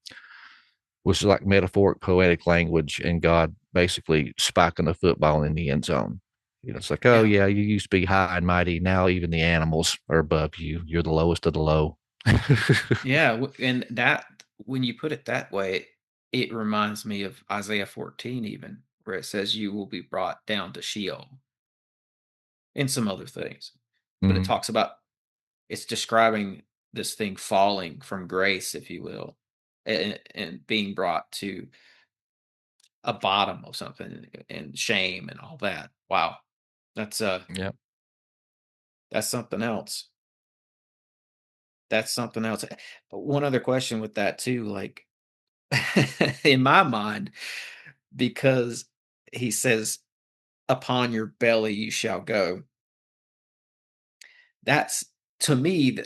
was like metaphoric, poetic language, and God basically spiking the football in the end zone. It's like, oh yeah, you used to be high and mighty. Now even the animals are above you. You're the lowest of the low. Yeah, and that, when you put it that way, it reminds me of Isaiah 14, even, where it says you will be brought down to Sheol, and some other things. But it talks about, it's describing this thing falling from grace, if you will, and being brought to a bottom of something, and shame and all that. Wow. That's Yeah. That's something else. That's something else. But one other question with that too, like, in my mind, because he says, upon your belly you shall go. That's, to me,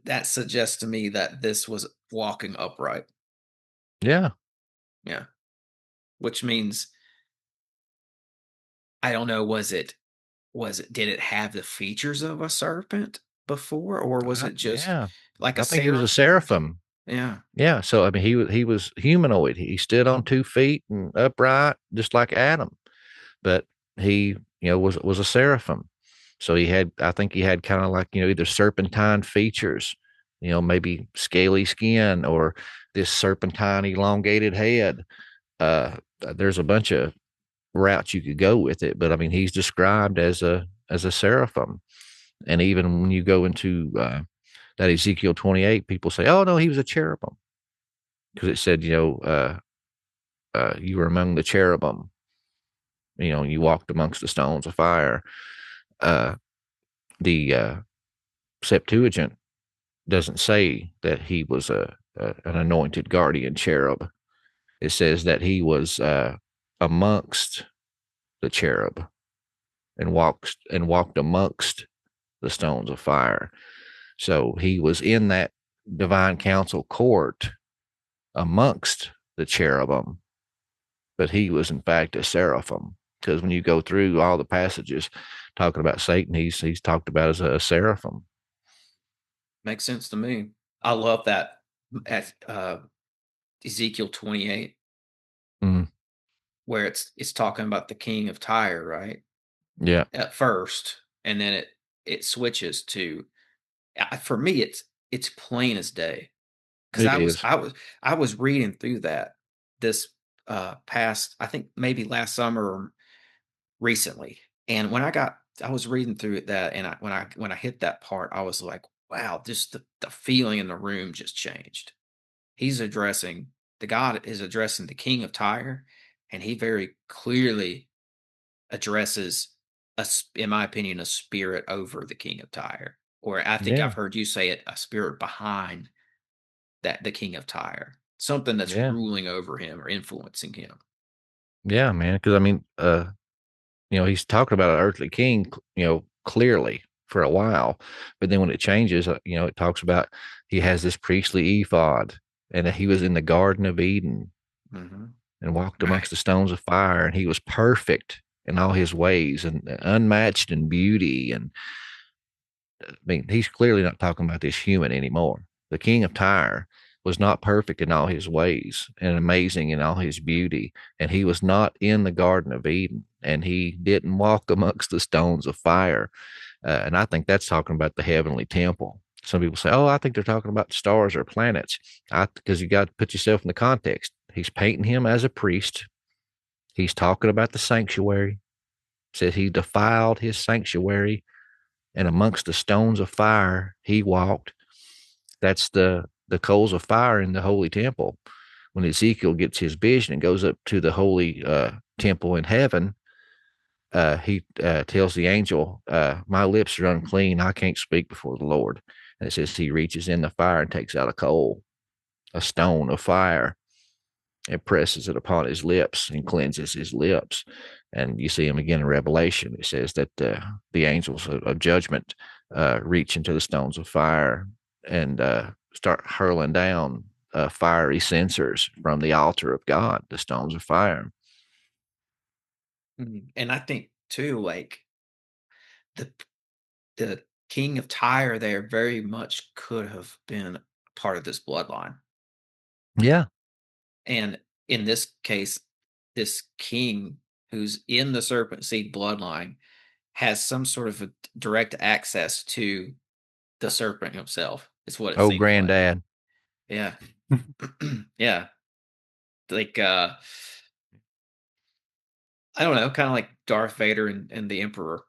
that suggests to me that this was walking upright. Yeah. Yeah. Which means, I don't know, did it have the features of a serpent before, or was it just like a I think he was a seraphim. Yeah. Yeah. So I mean, he was humanoid. He stood on 2 feet and upright, just like Adam. But he, was a seraphim. So I think he had kind of like, either serpentine features, maybe scaly skin, or this serpentine elongated head. There's a bunch of routes you could go with it, but I mean, he's described as a seraphim. And even when you go into that Ezekiel 28, people say, oh no, he was a cherubim, because it said, you were among the cherubim, you walked amongst the stones of fire. The Septuagint doesn't say that he was an anointed guardian cherub. It says that he was amongst the cherub, and walked amongst the stones of fire. So he was in that divine council court amongst the cherubim, but he was in fact a seraphim, because when you go through all the passages talking about Satan, he's talked about as a seraphim. Makes sense to me. I love that at Ezekiel 28, where it's talking about the king of Tyre, right? Yeah. At first, and then it switches to, for me, it's plain as day, because I was reading through that this past, I think maybe last summer or recently, and when I was reading through it, that, and when I hit that part, I was like, wow, just the feeling in the room just changed. God is addressing the king of Tyre, and he very clearly addresses, in my opinion, a spirit over the king of Tyre. Or I think I've heard you say it, a spirit behind the king of Tyre, something that's ruling over him or influencing him. Yeah, man. Because I mean, he's talking about an earthly king, clearly for a while. But then when it changes, it talks about he has this priestly ephod, and that he was in the Garden of Eden and walked amongst the stones of fire, and he was perfect in all his ways and unmatched in beauty. And I mean, he's clearly not talking about this human anymore. The king of Tyre was not perfect in all his ways and amazing in all his beauty. And he was not in the Garden of Eden, and he didn't walk amongst the stones of fire. And I think that's talking about the heavenly temple. Some people say, oh, I think they're talking about stars or planets. Because you got to put yourself in the context. He's painting him as a priest. He's talking about the sanctuary. Says he defiled his sanctuary, and amongst the stones of fire he walked. That's the coals of fire in the holy temple. When Ezekiel gets his vision and goes up to the holy temple in heaven, he tells the angel, my lips are unclean. I can't speak before the Lord. And it says he reaches in the fire and takes out a coal, a stone of fire, and presses it upon his lips and cleanses his lips. And you see him again in Revelation. It says that the angels of judgment reach into the stones of fire and start hurling down fiery censers from the altar of God, the stones of fire. And I think too, like the king of Tyre there very much could have been part of this bloodline. Yeah. And in this case, this king who's in the serpent seed bloodline has some sort of a direct access to the serpent himself. Is what it seems granddad. Like. Yeah. Yeah. Like I don't know, kind of like Darth Vader and the Emperor.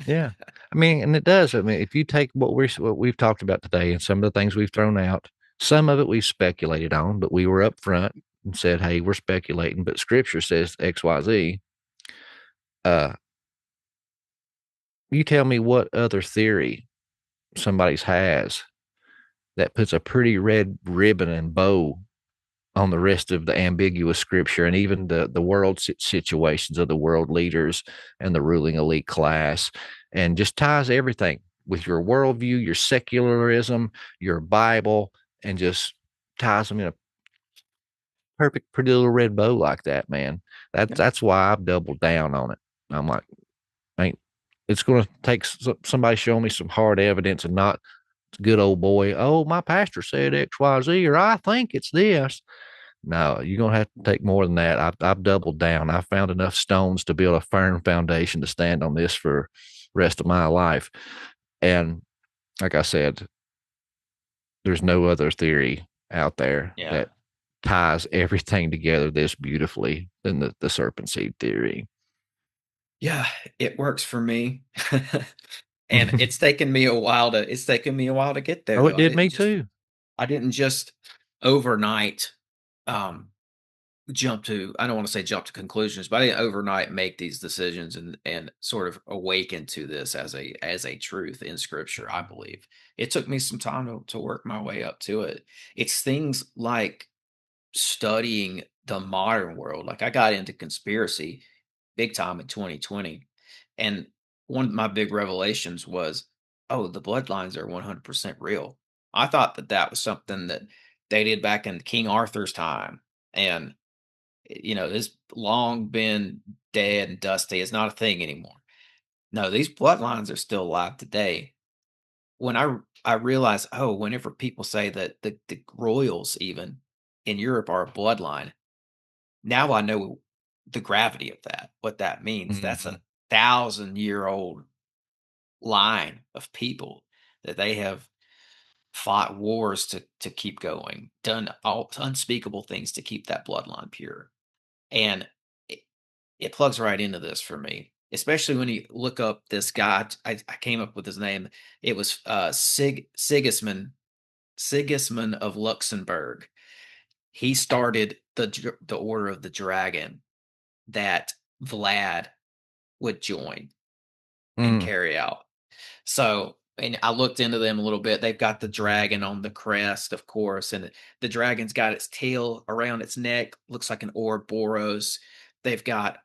Yeah. I mean, and it does. I mean, if you take what we've talked about today and some of the things we've thrown out, some of it we've speculated on, but we were up front and said, hey, we're speculating, but scripture says XYZ. You tell me what other theory somebody's has that puts a pretty red ribbon and bow on the rest of the ambiguous scripture and even the world situations of the world leaders and the ruling elite class, and just ties everything with your worldview, your secularism, your Bible, and just ties them in a perfect, pretty little red bow like that, man. That's why I've doubled down on it. I'm like, it's going to take somebody showing me some hard evidence and not good old boy. Oh, my pastor said X, Y, Z, or I think it's this. No, you're going to have to take more than that. I've doubled down. I found enough stones to build a firm foundation to stand on this for the rest of my life. And like I said, there's no other theory out there that ties everything together this beautifully than the serpent seed theory. Yeah, it works for me. And it's taken me a while to get there. Oh, it did me too. I didn't just overnight jump to, I don't want to say jump to conclusions, but I didn't overnight make these decisions and sort of awaken to this as a truth in scripture. I believe it took me some time to work my way up to it. It's things like studying the modern world. Like I got into conspiracy big time in 2020. And one of my big revelations was, oh, the bloodlines are 100% real. I thought that was something that they did back in King Arthur's time. And, it's long been dead and dusty. It's not a thing anymore. No, these bloodlines are still alive today. When I realized, oh, whenever people say that the royals even in Europe are a bloodline, now I know the gravity of that, what that means. Mm-hmm. That's 1,000-year-old line of people that they have fought wars to keep going, done all unspeakable things to keep that bloodline pure. And it plugs right into this for me, especially when you look up this guy. I came up with his name. It was Sigismund of Luxembourg. He started the Order of the Dragon that Vlad would join and carry out. So, and I looked into them a little bit. They've got the dragon on the crest, of course, and the dragon's got its tail around its neck, looks like an Ouroboros. They've got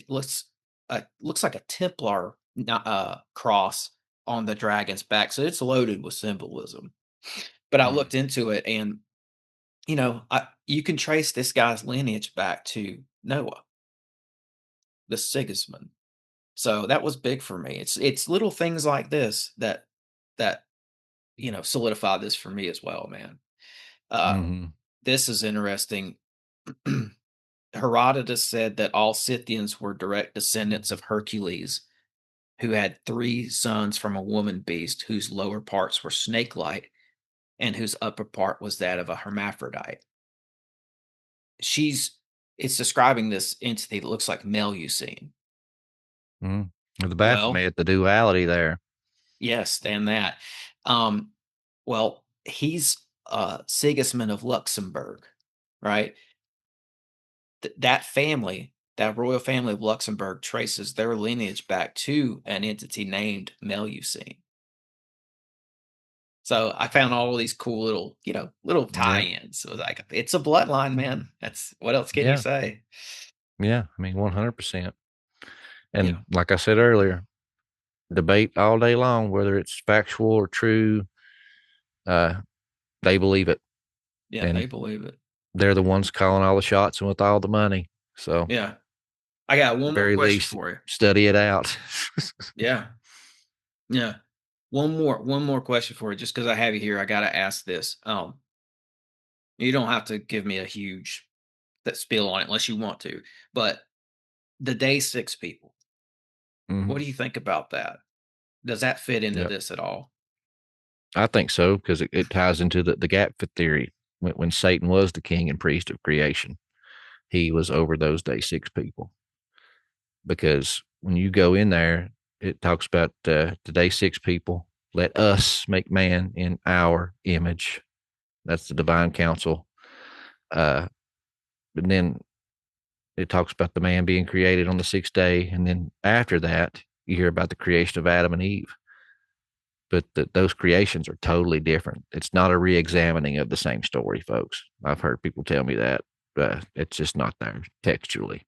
looks like a Templar cross on the dragon's back. So it's loaded with symbolism. But I looked into it, and you can trace this guy's lineage back to Noah, the Sigismund. So that was big for me. It's little things like this that solidify this for me as well, man. This is interesting. Herodotus said that all Scythians were direct descendants of Hercules, who had 3 sons from a woman beast whose lower parts were snake-like and whose upper part was that of a hermaphrodite. It's describing this entity that looks like Melusine. The Baphomet, the duality there. Yes, and that. Well, he's Sigismund of Luxembourg, right? That family, that royal family of Luxembourg, traces their lineage back to an entity named Melusine. So I found all these cool little tie-ins. So like, it's a bloodline, man. That's what else can you say? Yeah, I mean, 100%. And like I said earlier, debate all day long whether it's factual or true. They believe it. Yeah, and they believe it. They're the ones calling all the shots and with all the money. So yeah, I got one more question for you. Study it out. Yeah. One more question for you, just because I have you here. I got to ask this. You don't have to give me a huge spiel on it unless you want to, but the day 6 people. What do you think about that? Does that fit into this at all? I think so, because it ties into the gap theory. When Satan was the king and priest of creation, he was over those day 6 people. Because when you go in there, it talks about the day 6 people. Let us make man in our image. That's the divine council. But then it talks about the man being created on the 6th day. And then after that, you hear about the creation of Adam and Eve. But those creations are totally different. It's not a re-examining of the same story, folks. I've heard people tell me that, but it's just not there textually,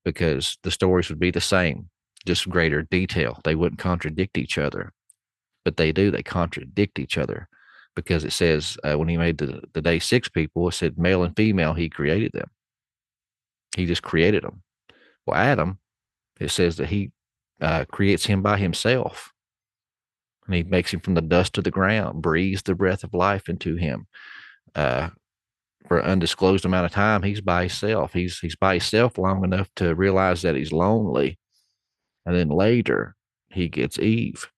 because the stories would be the same, just greater detail. They wouldn't contradict each other, but they do. They contradict each other, because it says when he made the day 6 people, it said male and female, he created them. He just created them. Well, Adam, it says that he creates him by himself. And he makes him from the dust of the ground, breathes the breath of life into him. For an undisclosed amount of time, he's by himself. He's by himself long enough to realize that he's lonely. And then later, he gets Eve.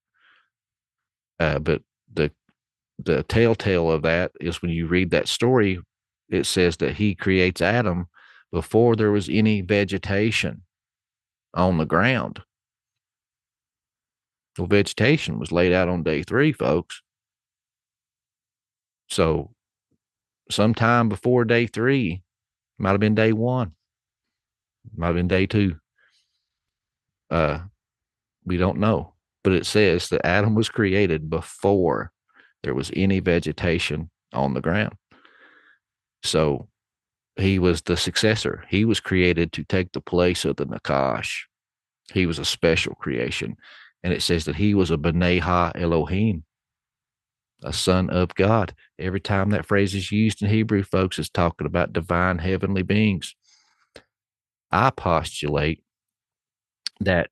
But the telltale of that is when you read that story, it says that he creates Adam before there was any vegetation on the ground. Well, vegetation was laid out on day 3, folks. So sometime before day 3, might have been day 1, might have been day 2. We don't know, but it says that Adam was created before there was any vegetation on the ground. So he was the successor. He was created to take the place of the Nakash. He was a special creation. And it says that he was a B'nai Ha Elohim, a son of God. Every time that phrase is used in Hebrew, folks, it's talking about divine heavenly beings. I postulate that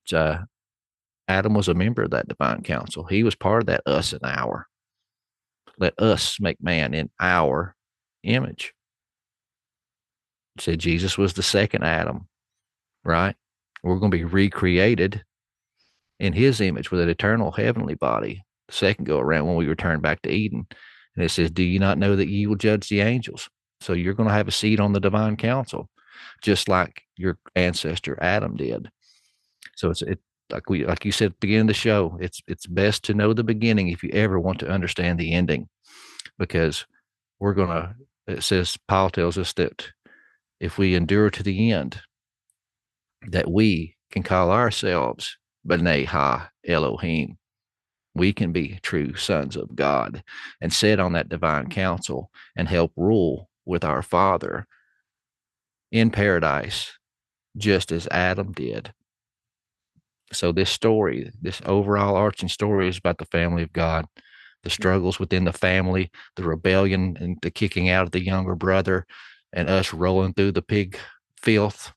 Adam was a member of that divine council. He was part of that us and our. Let us make man in our image. It said Jesus was the second Adam, right? We're going to be recreated in his image with an eternal heavenly body, the second go around when we return back to Eden. And it says, do you not know that ye will judge the angels? So you're going to have a seat on the divine council, just like your ancestor Adam did. So it's like you said at the beginning of the show, it's best to know the beginning if you ever want to understand the ending, because it says, Paul tells us that if we endure to the end, that we can call ourselves B'nai Ha Elohim. We can be true sons of God and sit on that divine council and help rule with our Father in paradise, just as Adam did. So this story, this overall arching story, is about the family of God, the struggles within the family, the rebellion and the kicking out of the younger brother, and us rolling through the pig filth,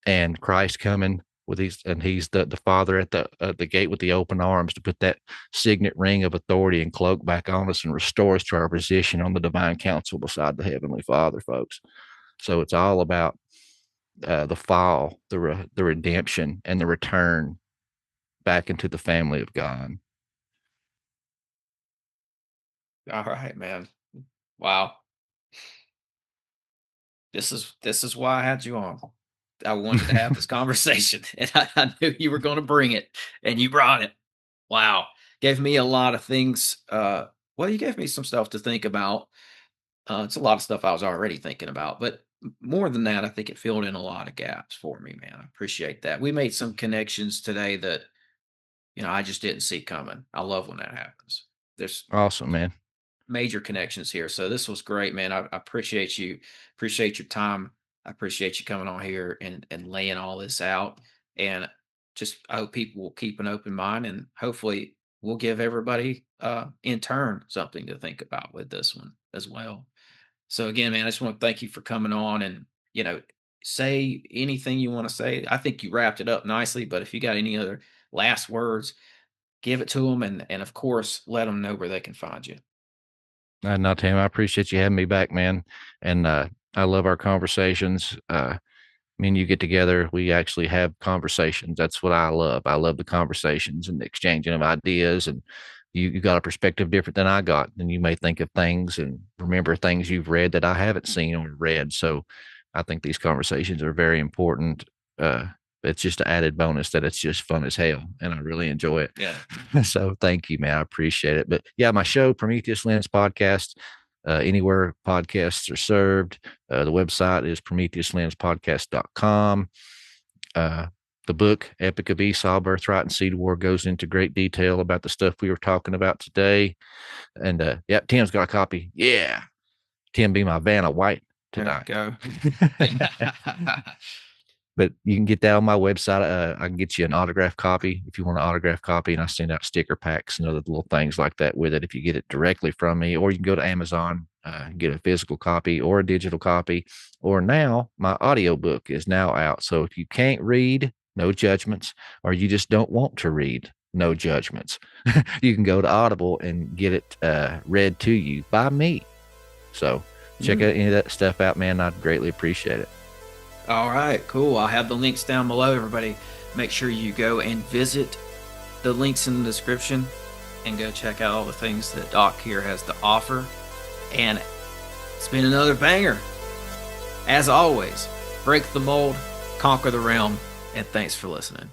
and Christ coming with he's the father at the gate with the open arms to put that signet ring of authority and cloak back on us and restore us to our position on the divine council beside the heavenly Father, folks. So it's all about the fall, the redemption, and the return back into the family of God. All right, man. Wow. This is why I had you on. I wanted to have this conversation, and I knew you were going to bring it, and you brought it. Wow. Gave me a lot of things. Well, you gave me some stuff to think about. It's a lot of stuff I was already thinking about, but more than that, I think it filled in a lot of gaps for me, man. I appreciate that. We made some connections today that, I just didn't see coming. I love when that happens. There's Awesome, man. major connections here. So this was great, man. I appreciate you. Appreciate your time. I appreciate you coming on here and laying all this out. And just I hope people will keep an open mind, and hopefully we'll give everybody in turn something to think about with this one as well. So again, man, I just want to thank you for coming on, and say anything you want to say. I think you wrapped it up nicely, but if you got any other last words, give it to them, and of course let them know where they can find you. No, Tim, I appreciate you having me back, man. And I love our conversations. Me and you get together, we actually have conversations. That's what I love. I love the conversations and the exchanging of ideas. And you got a perspective different than I got. And you may think of things and remember things you've read that I haven't seen or read. So I think these conversations are very important. It's just an added bonus that it's just fun as hell, and I really enjoy it. Yeah. So thank you, man. I appreciate it. But yeah, my show, Prometheus Lens Podcast, anywhere podcasts are served. The website is PrometheusLensPodcast.com. The book, Epic of Esau, Birthright and Seed War, goes into great detail about the stuff we were talking about today. And yeah, Tim's got a copy. Yeah. Tim be my Vanna White tonight. There we go. But you can get that on my website. I can get you an autographed copy if you want an autographed copy, and I send out sticker packs and other little things like that with it if you get it directly from me. Or you can go to Amazon, get a physical copy or a digital copy. Or now my audiobook is now out. So if you can't read, no judgments, or you just don't want to read, no judgments, you can go to Audible and get it read to you by me. So check out any of that stuff out, man. I'd greatly appreciate it. All right, cool. I'll have the links down below. Everybody, make sure you go and visit the links in the description and go check out all the things that Doc here has to offer. And it's been another banger. As always, break the mold, conquer the realm, and thanks for listening.